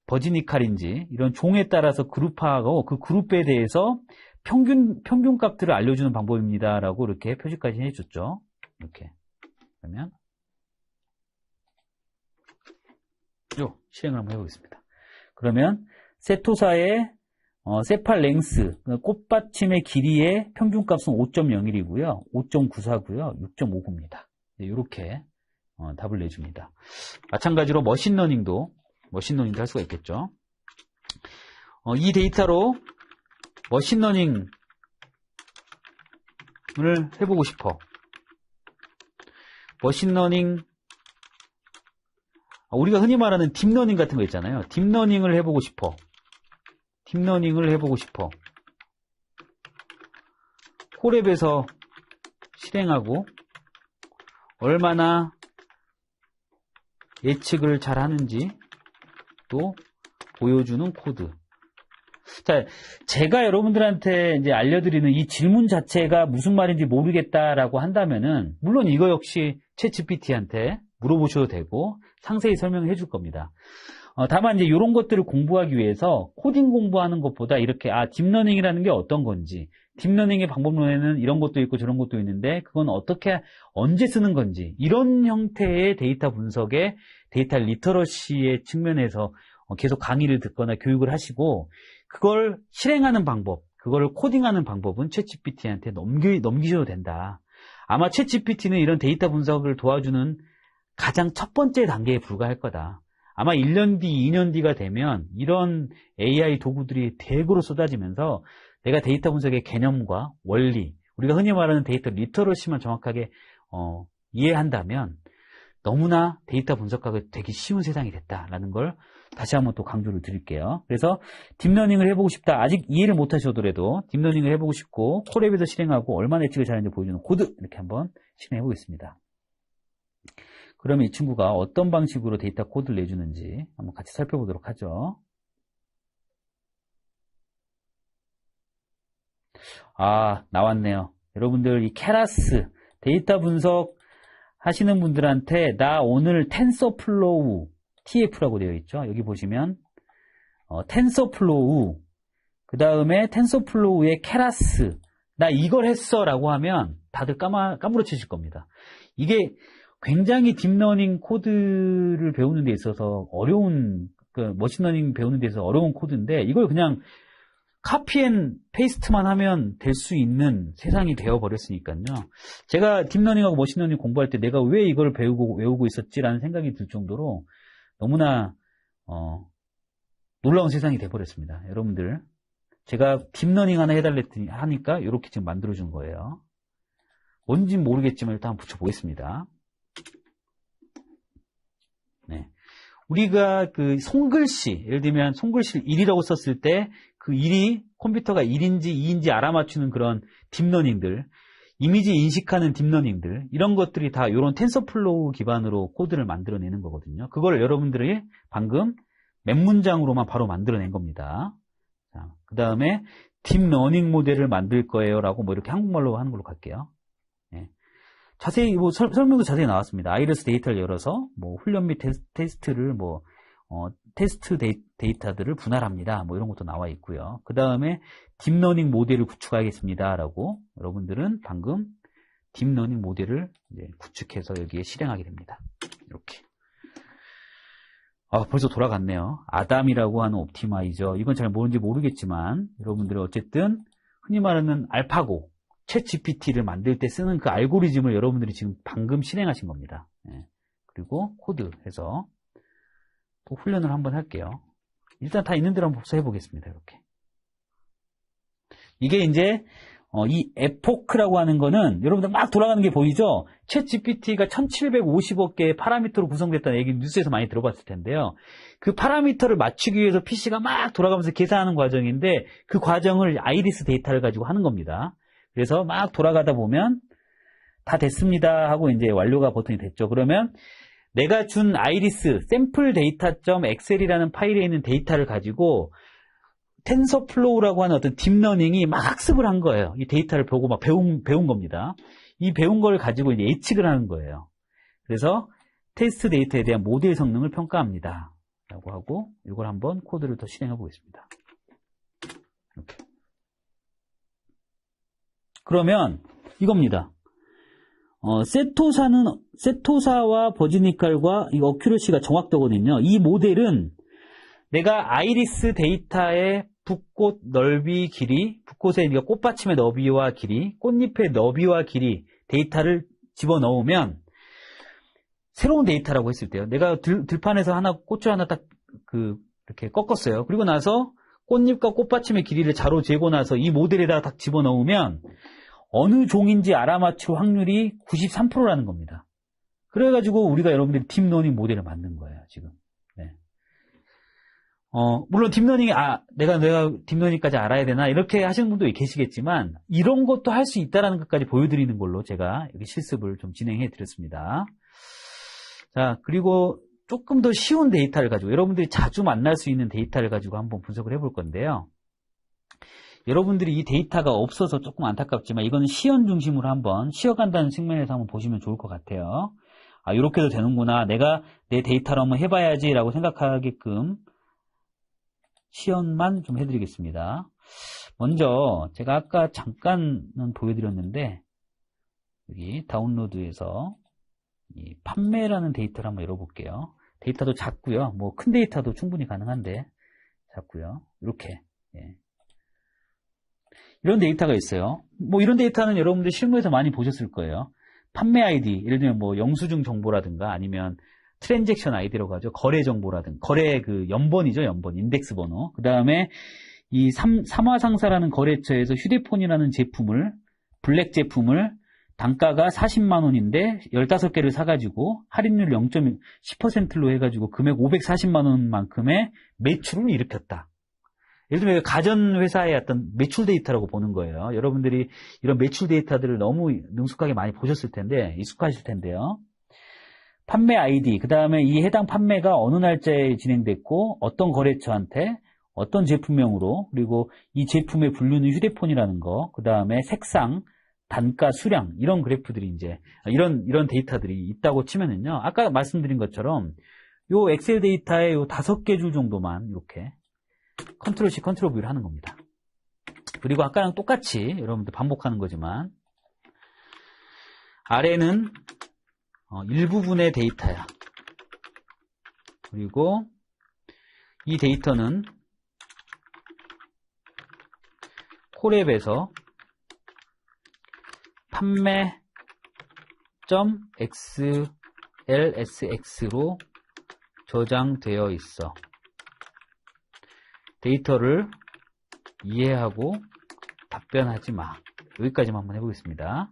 버지니칼인지, 이런 종에 따라서 그룹화하고, 그 그룹에 대해서 평균 값들을 알려주는 방법입니다. 라고 이렇게 표시까지 해줬죠. 이렇게. 그러면, 실행을 한번 해보겠습니다. 그러면, 세토사의, 세팔 랭스, 꽃받침의 길이의 평균값은 5.01이고요. 5.94고요. 6.59입니다. 이렇게 답을 내줍니다. 마찬가지로 머신러닝도 할 수가 있겠죠. 이 데이터로 머신러닝을 해보고 싶어. 머신러닝 우리가 흔히 말하는 딥러닝 같은 거 있잖아요. 딥러닝을 해보고 싶어. 콜앱에서 실행하고 얼마나 예측을 잘 하는지 또 보여주는 코드. 자, 제가 여러분들한테 이제 알려드리는 이 질문 자체가 무슨 말인지 모르겠다라고 한다면은, 물론 이거 역시 챗GPT한테 물어보셔도 되고, 상세히 설명해 줄 겁니다. 다만 이제 이런 것들을 공부하기 위해서 코딩 공부하는 것보다 이렇게, 딥러닝이라는 게 어떤 건지, 딥러닝의 방법론에는 이런 것도 있고 저런 것도 있는데, 그건 어떻게, 언제 쓰는 건지, 이런 형태의 데이터 분석의 데이터 리터러시의 측면에서 계속 강의를 듣거나 교육을 하시고, 그걸 실행하는 방법, 그걸 코딩하는 방법은 챗GPT한테 넘기셔도 된다. 아마 챗GPT는 이런 데이터 분석을 도와주는 가장 첫 번째 단계에 불과할 거다. 아마 1년 뒤, 2년 뒤가 되면 이런 AI 도구들이 대거로 쏟아지면서 내가 데이터 분석의 개념과 원리, 우리가 흔히 말하는 데이터 리터러시만 정확하게 이해한다면 너무나 데이터 분석가가 되기 쉬운 세상이 됐다라는 걸 다시 한번 또 강조를 드릴게요. 그래서 딥러닝을 해보고 싶다. 아직 이해를 못 하셔도라도 딥러닝을 해보고 싶고 콜앱에서 실행하고 얼마나 예측을 잘하는지 보여주는 코드 이렇게 한번 실행해 보겠습니다. 그러면 이 친구가 어떤 방식으로 데이터 코드를 내주는지 한번 같이 살펴보도록 하죠. 나왔네요. 여러분들 이 케라스 데이터 분석 하시는 분들한테 나 오늘 텐서플로우 TF라고 되어 있죠. 여기 보시면 텐서플로우 그 다음에 텐서플로우의 케라스 나 이걸 했어 라고 하면 다들 까무러치실 겁니다. 이게 굉장히 딥러닝 코드를 배우는 데 있어서 어려운 머신러닝 배우는 데 있어서 어려운 코드인데 이걸 그냥 카피 앤 페이스트만 하면 될 수 있는 세상이 되어버렸으니까요. 제가 딥러닝하고 머신러닝 공부할 때 내가 왜 이걸 외우고 있었지라는 생각이 들 정도로 너무나 놀라운 세상이 되어버렸습니다. 여러분들 제가 딥러닝 하나 해달랬더니 하니까 이렇게 지금 만들어준 거예요. 뭔진 모르겠지만 일단 한번 붙여보겠습니다. 네. 우리가 그 손글씨, 예를 들면 손글씨를 1이라고 썼을 때 그 1이 컴퓨터가 1인지 2인지 알아맞추는 그런 딥러닝들, 이미지 인식하는 딥러닝들, 이런 것들이 다 이런 텐서플로우 기반으로 코드를 만들어내는 거거든요. 그걸 여러분들이 방금 몇 문장으로만 바로 만들어낸 겁니다. 자, 그 다음에 딥러닝 모델을 만들 거예요 라고 뭐 이렇게 한국말로 하는 걸로 갈게요. 네. 자세히 뭐 설명도 자세히 나왔습니다. 아이리스 데이터를 열어서 뭐 훈련 및 테스트를 테스트 데이터들을 분할합니다. 뭐 이런 것도 나와 있고요. 그 다음에 딥러닝 모델을 구축하겠습니다. 라고 여러분들은 방금 딥러닝 모델을 이제 구축해서 여기에 실행하게 됩니다. 이렇게. 벌써 돌아갔네요. 아담이라고 하는 옵티마이저. 이건 잘 뭔지 모르겠지만 여러분들이 어쨌든 흔히 말하는 알파고, 챗 GPT를 만들 때 쓰는 그 알고리즘을 여러분들이 지금 방금 실행하신 겁니다. 예. 그리고 코드 해서 또 훈련을 한번 할게요. 일단 다 있는 대로 한번 복사해 보겠습니다. 이렇게. 이게 이제 이 에포크라고 하는 거는 여러분들 막 돌아가는 게 보이죠? 챗 GPT가 1750억 개의 파라미터로 구성됐다는 얘기 뉴스에서 많이 들어봤을 텐데요. 그 파라미터를 맞추기 위해서 PC가 막 돌아가면서 계산하는 과정인데 그 과정을 아이리스 데이터를 가지고 하는 겁니다. 그래서 막 돌아가다 보면 다 됐습니다 하고 이제 완료가 버튼이 됐죠. 그러면 내가 준 아이리스 샘플 데이터.excel이라는 파일에 있는 데이터를 가지고 텐서플로우라고 하는 어떤 딥러닝이 막 학습을 한 거예요. 이 데이터를 보고 막 배운 겁니다. 이 배운 걸 가지고 이제 예측을 하는 거예요. 그래서 테스트 데이터에 대한 모델 성능을 평가합니다. 라고 하고 이걸 한번 코드를 더 실행해 보겠습니다. 이렇게. 그러면 이겁니다. 세토사와 버지니칼과 이 어큐러시가 정확도거든요. 이 모델은 내가 아이리스 데이터의 붓꽃 넓이 길이, 붓꽃의 그러니까 꽃받침의 너비와 길이, 꽃잎의 너비와 길이 데이터를 집어넣으면 새로운 데이터라고 했을 때요. 내가 들판에서 꽃을 하나 딱 이렇게 꺾었어요. 그리고 나서 꽃잎과 꽃받침의 길이를 자로 재고 나서 이 모델에다가 딱 집어넣으면 어느 종인지 알아맞힐 확률이 93%라는 겁니다. 그래가지고 우리가 여러분들이 딥러닝 모델을 만든 거예요, 지금. 네. 물론 딥러닝이, 내가 딥러닝까지 알아야 되나? 이렇게 하시는 분도 계시겠지만, 이런 것도 할 수 있다는 것까지 보여드리는 걸로 제가 여기 실습을 좀 진행해 드렸습니다. 자, 그리고 조금 더 쉬운 데이터를 가지고, 여러분들이 자주 만날 수 있는 데이터를 가지고 한번 분석을 해볼 건데요. 여러분들이 이 데이터가 없어서 조금 안타깝지만 이거는 시연 중심으로 한번 쉬어간다는 측면에서 한번 보시면 좋을 것 같아요. 이렇게도 되는구나. 내가 내 데이터로 한번 해봐야지 라고 생각하게끔 시연만 좀 해드리겠습니다. 먼저 제가 아까 잠깐은 보여드렸는데 여기 다운로드에서 이 판매라는 데이터를 한번 열어볼게요. 데이터도 작고요. 뭐 큰 데이터도 충분히 가능한데 작고요. 이렇게. 예. 이런 데이터가 있어요. 뭐 이런 데이터는 여러분들 실무에서 많이 보셨을 거예요. 판매 아이디, 예를 들면 뭐 영수증 정보라든가 아니면 트랜잭션 아이디라고 하죠. 거래 정보라든가, 거래 연번이죠, 연번, 인덱스 번호. 그 다음에 이 삼화상사라는 거래처에서 휴대폰이라는 제품을, 블랙 제품을 단가가 40만 원인데 15개를 사가지고 할인율 0.10%로 해가지고 금액 540만 원만큼의 매출을 일으켰다. 예를 들면 가전회사의 어떤 매출 데이터라고 보는 거예요. 여러분들이 이런 매출 데이터들을 너무 능숙하게 많이 보셨을 텐데, 익숙하실 텐데요. 판매 아이디, 그 다음에 이 해당 판매가 어느 날짜에 진행됐고, 어떤 거래처한테, 어떤 제품명으로, 그리고 이 제품의 분류는 휴대폰이라는 거, 그 다음에 색상, 단가, 수량, 이런 그래프들이 이제, 이런 데이터들이 있다고 치면은요, 아까 말씀드린 것처럼, 요 엑셀 데이터의 요 5개 줄 정도만, 이렇게, 컨트롤 C, 컨트롤 V를 하는 겁니다. 그리고 아까랑 똑같이, 여러분들 반복하는 거지만, 아래는, 일부분의 데이터야. 그리고, 이 데이터는, 콜앱에서 판매.xlsx로 저장되어 있어. 데이터를 이해하고 답변하지 마. 여기까지만 한번 해보겠습니다.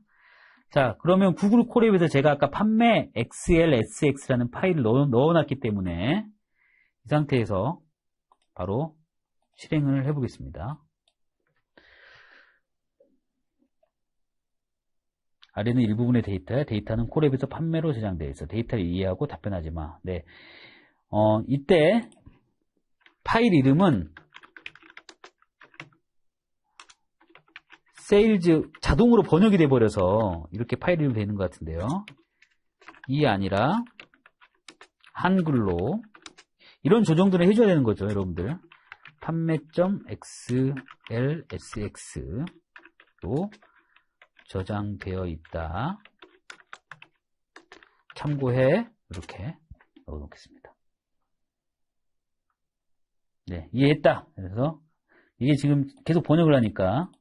자, 그러면 구글 콜앱에서 제가 아까 판매 xlsx라는 파일을 넣어놨기 때문에 이 상태에서 바로 실행을 해보겠습니다. 아래는 일부분의 데이터야. 데이터는 콜앱에서 판매로 저장되어 있어. 데이터를 이해하고 답변하지 마. 네. 이때 파일 이름은 세일즈 자동으로 번역이 돼 버려서 이렇게 파일 이름이 되는 것 같은데요. 이 아니라 한글로 이런 조정들을 해줘야 되는 거죠, 여러분들. 판매.xlsx로 저장되어 있다. 참고해. 이렇게 넣어놓겠습니다. 네, 이해했다. 그래서 이게 지금 계속 번역을 하니까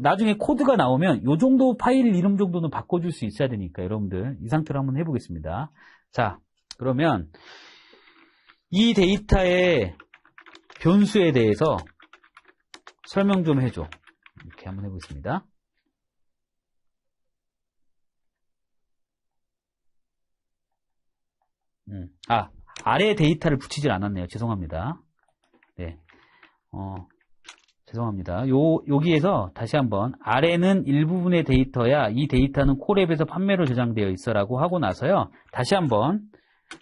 나중에 코드가 나오면 요 정도 파일 이름 정도는 바꿔줄 수 있어야 되니까 여러분들 이 상태로 한번 해보겠습니다. 자, 그러면 이 데이터의 변수에 대해서 설명 좀 해줘. 이렇게 한번 해보겠습니다. 아래 데이터를 붙이질 않았네요. 죄송합니다. 네. 죄송합니다. 여기에서 다시 한번 아래는 일부분의 데이터야. 이 데이터는 콜앱에서 판매로 저장되어 있어라고 하고 나서요. 다시 한번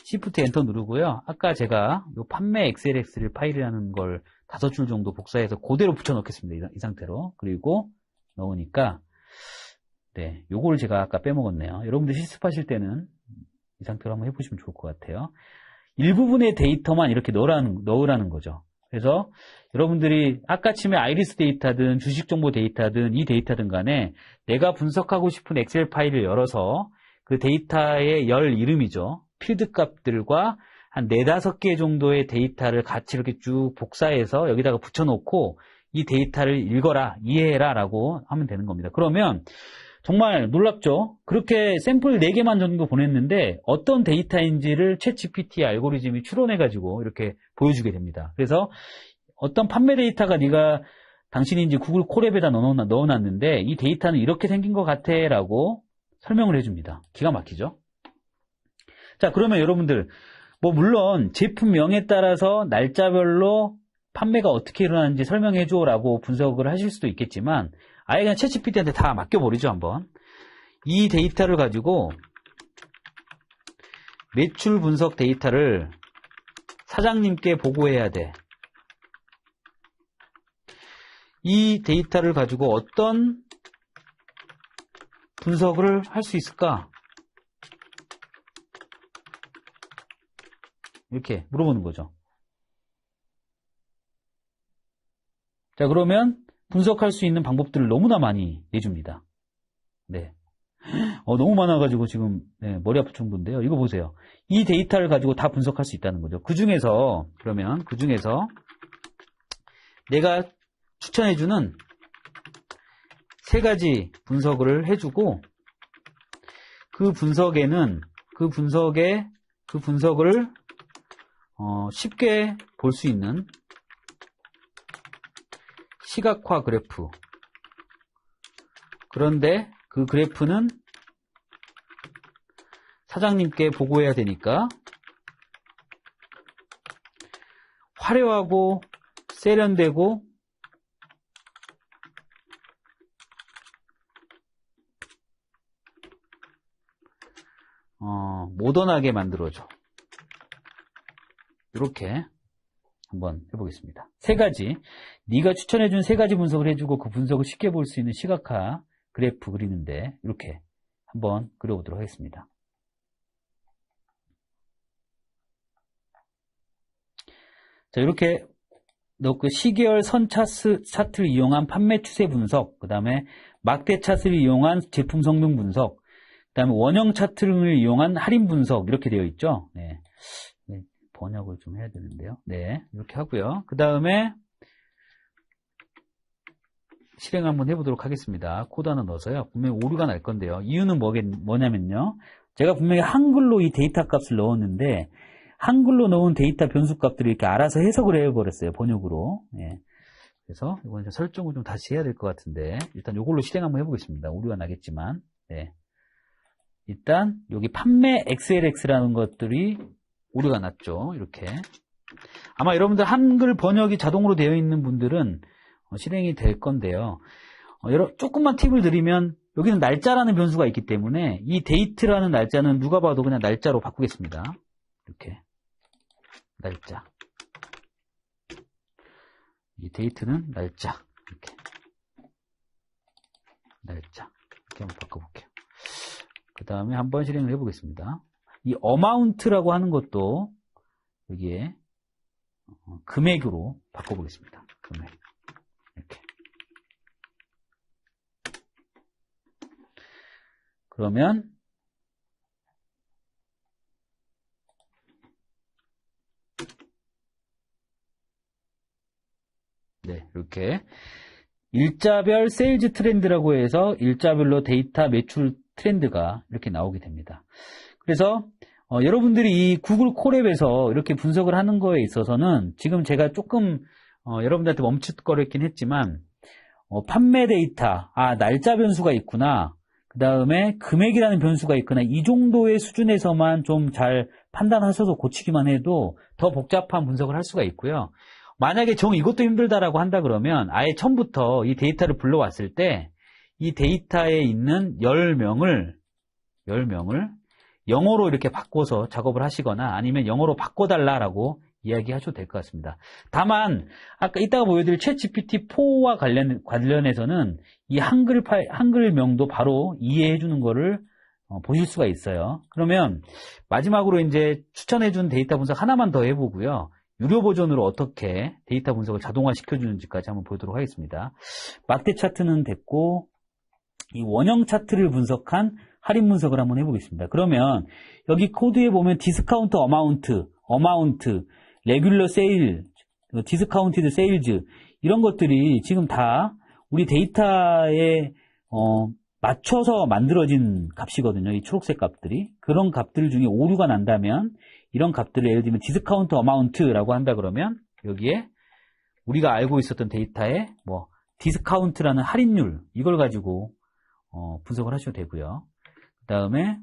Shift 엔터 누르고요. 아까 제가 요 판매 XLX 파일이라는 걸 5줄 정도 복사해서 그대로 붙여 넣겠습니다. 이 상태로. 그리고 넣으니까 네, 요거를 제가 아까 빼먹었네요. 여러분들 실습하실 때는 이 상태로 한번 해보시면 좋을 것 같아요. 일부분의 데이터만 이렇게 넣으라는 거죠. 그래서 여러분들이 아까 치면 아이리스 데이터든 주식정보 데이터든 이 데이터든 간에 내가 분석하고 싶은 엑셀 파일을 열어서 그 데이터의 열 이름이죠. 필드 값들과 한 4-5개 정도의 데이터를 같이 이렇게 쭉 복사해서 여기다가 붙여놓고 이 데이터를 읽어라, 이해해라 라고 하면 되는 겁니다. 그러면 정말 놀랍죠? 그렇게 샘플 4개만 정도 보냈는데 어떤 데이터인지를 챗GPT 알고리즘이 추론해가지고 이렇게 보여주게 됩니다. 그래서 어떤 판매 데이터가 당신이 이제 구글 콜앱에다 넣어놨는데 이 데이터는 이렇게 생긴 것 같아 라고 설명을 해줍니다. 기가 막히죠? 자, 그러면 여러분들 물론 제품명에 따라서 날짜별로 판매가 어떻게 일어나는지 설명해줘 라고 분석을 하실 수도 있겠지만 아예 그냥 챗GPT한테 다 맡겨버리죠, 한번. 이 데이터를 가지고 매출 분석 데이터를 사장님께 보고해야 돼. 이 데이터를 가지고 어떤 분석을 할 수 있을까? 이렇게 물어보는 거죠. 자, 그러면 분석할 수 있는 방법들을 너무나 많이 내줍니다. 네. 너무 많아가지고 지금 머리 아플 정도인데요. 이거 보세요. 이 데이터를 가지고 다 분석할 수 있다는 거죠. 그 중에서 내가 추천해주는 3가지 분석을 해주고 그 분석을 쉽게 볼 수 있는 시각화 그래프. 그런데 그 그래프는 사장님께 보고해야 되니까 화려하고 세련되고 모던하게 만들어줘. 이렇게 한번 해보겠습니다. 세 가지, 네가 추천해준 세 가지 분석을 해주고 그 분석을 쉽게 볼 수 있는 시각화 그래프 그리는데 이렇게 한번 그려보도록 하겠습니다. 자, 이렇게 넣고 시계열 선 차트를 이용한 판매 추세 분석, 그 다음에 막대 차트를 이용한 제품 성능 분석, 그 다음에 원형 차트를 이용한 할인 분석 이렇게 되어 있죠. 네. 번역을 좀 해야 되는데요. 네, 이렇게 하고요. 그 다음에 실행 한번 해보도록 하겠습니다. 코드 하나 넣어서요. 분명히 오류가 날 건데요. 이유는 뭐냐면요. 제가 분명히 한글로 이 데이터 값을 넣었는데 한글로 넣은 데이터 변수 값들을 이렇게 알아서 해석을 해버렸어요. 번역으로. 예. 그래서 이건 좀 설정을 좀 다시 해야 될 것 같은데 일단 이걸로 실행 한번 해보겠습니다. 오류가 나겠지만. 네. 일단 여기 판매 XLX라는 것들이 오류가 났죠. 이렇게. 아마 여러분들 한글 번역이 자동으로 되어 있는 분들은 실행이 될 건데요. 조금만 팁을 드리면 여기는 날짜라는 변수가 있기 때문에 이 데이트라는 날짜는 누가 봐도 그냥 날짜로 바꾸겠습니다. 이렇게. 날짜. 이 데이트는 날짜. 이렇게. 날짜. 이렇게 한번 바꿔볼게요. 그 다음에 한번 실행을 해보겠습니다. 이 어마운트라고 하는 것도 여기에 금액으로 바꿔보겠습니다. 금액. 이렇게. 그러면 네, 이렇게 일자별 세일즈 트렌드라고 해서 일자별로 데이터 매출 트렌드가 이렇게 나오게 됩니다. 그래서 여러분들이 이 구글 콜앱에서 이렇게 분석을 하는 거에 있어서는 지금 제가 조금 여러분들한테 멈칫거렸긴 했지만 판매 데이터, 날짜 변수가 있구나. 그 다음에 금액이라는 변수가 있구나. 이 정도의 수준에서만 좀 잘 판단하셔서 고치기만 해도 더 복잡한 분석을 할 수가 있고요. 만약에 이것도 힘들다라고 한다 그러면 아예 처음부터 이 데이터를 불러왔을 때 이 데이터에 있는 10명을 영어로 이렇게 바꿔서 작업을 하시거나 아니면 영어로 바꿔달라라고 이야기하셔도 될 것 같습니다. 다만 아까 이따가 보여드릴 챗GPT4와 관련해서는 이 한글명도 바로 이해해 주는 거를 보실 수가 있어요. 그러면 마지막으로 이제 추천해준 데이터 분석 하나만 더 해보고요. 유료 버전으로 어떻게 데이터 분석을 자동화 시켜주는지까지 한번 보도록 하겠습니다. 막대 차트는 됐고 이 원형 차트를 분석한 할인 분석을 한번 해보겠습니다. 그러면 여기 코드에 보면 디스카운트 어마운트, 레귤러 세일, 디스카운티드 세일즈 이런 것들이 지금 다 우리 데이터에 맞춰서 만들어진 값이거든요. 이 초록색 값들이. 그런 값들 중에 오류가 난다면 이런 값들을 예를 들면 디스카운트 어마운트라고 한다 그러면 여기에 우리가 알고 있었던 데이터에 디스카운트라는 할인율 이걸 가지고 분석을 하셔도 되고요. 그 다음에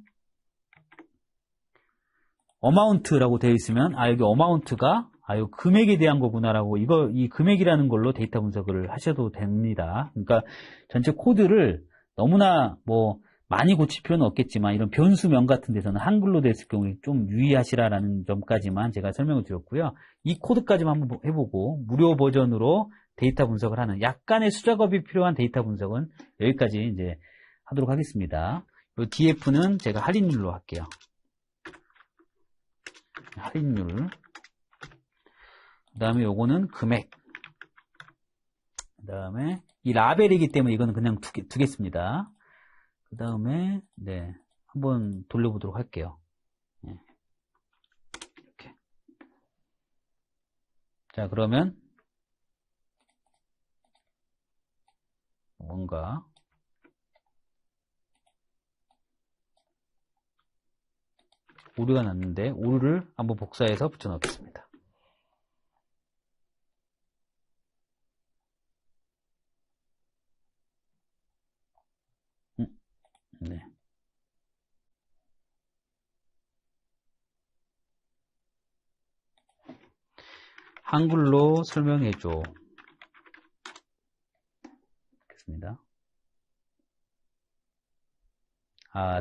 어마운트라고 되어 있으면 여기 어마운트가 이 금액에 대한 거구나라고 이 금액이라는 걸로 데이터 분석을 하셔도 됩니다. 그러니까 전체 코드를 너무나 많이 고칠 필요는 없겠지만 이런 변수명 같은 데서는 한글로 됐을 경우에 좀 유의하시라라는 점까지만 제가 설명을 드렸고요. 이 코드까지만 한번 해보고 무료 버전으로 데이터 분석을 하는 약간의 수작업이 필요한 데이터 분석은 여기까지 이제 하도록 하겠습니다. 이 DF는 제가 할인율로 할게요. 할인율. 그 다음에 요거는 금액. 그 다음에 이 라벨이기 때문에 이거는 그냥 두겠습니다. 그 다음에 한번 돌려보도록 할게요. 이렇게. 자, 그러면 뭔가 오류가 났는데 오류를 한번 복사해서 붙여 넣겠습니다. 네. 한글로 설명해줘. 됐습니다.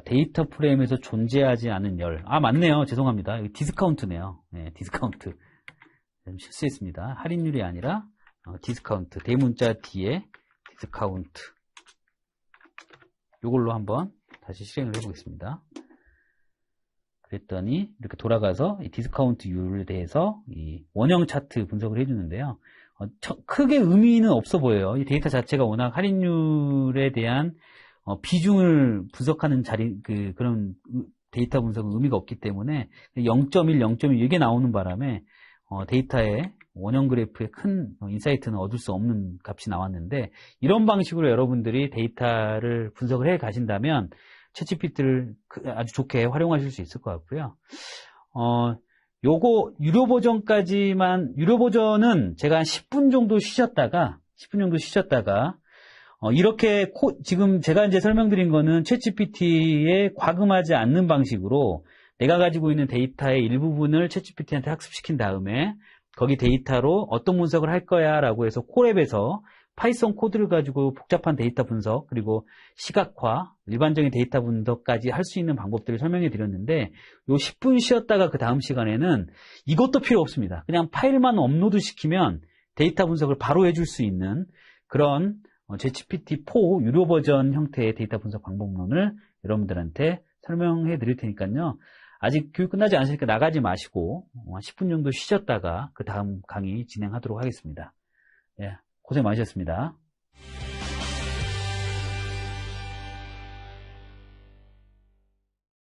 데이터 프레임에서 존재하지 않은 열. 맞네요. 죄송합니다. 여기 디스카운트네요. 네, 디스카운트. 좀 실수했습니다. 할인율이 아니라 디스카운트. 대문자 뒤에 디스카운트. 이걸로 한번 다시 실행을 해보겠습니다. 그랬더니 이렇게 돌아가서 이 디스카운트율에 대해서 이 원형 차트 분석을 해주는데요. 크게 의미는 없어 보여요. 이 데이터 자체가 워낙 할인율에 대한 비중을 분석하는 그런 데이터 분석은 의미가 없기 때문에 0.1, 0.1 이게 나오는 바람에 데이터의 원형 그래프에 큰 인사이트는 얻을 수 없는 값이 나왔는데, 이런 방식으로 여러분들이 데이터를 분석을 해 가신다면 챗GPT를 아주 좋게 활용하실 수 있을 것 같고요. 요거 유료 버전은 제가 한 10분 정도 쉬셨다가 이렇게 지금 제가 이제 설명드린 거는 챗GPT에 과금하지 않는 방식으로 내가 가지고 있는 데이터의 일부분을 챗GPT한테 학습시킨 다음에 거기 데이터로 어떤 분석을 할 거야 라고 해서 콜앱에서 파이썬 코드를 가지고 복잡한 데이터 분석, 그리고 시각화, 일반적인 데이터 분석까지 할 수 있는 방법들을 설명해 드렸는데, 요 10분 쉬었다가 그 다음 시간에는 이것도 필요 없습니다. 그냥 파일만 업로드 시키면 데이터 분석을 바로 해줄 수 있는 그런 GPT-4 유료 버전 형태의 데이터 분석 방법론을 여러분들한테 설명해 드릴 테니까요. 아직 교육 끝나지 않으니까 나가지 마시고 10분 정도 쉬셨다가 그 다음 강의 진행하도록 하겠습니다. 예, 고생 많으셨습니다.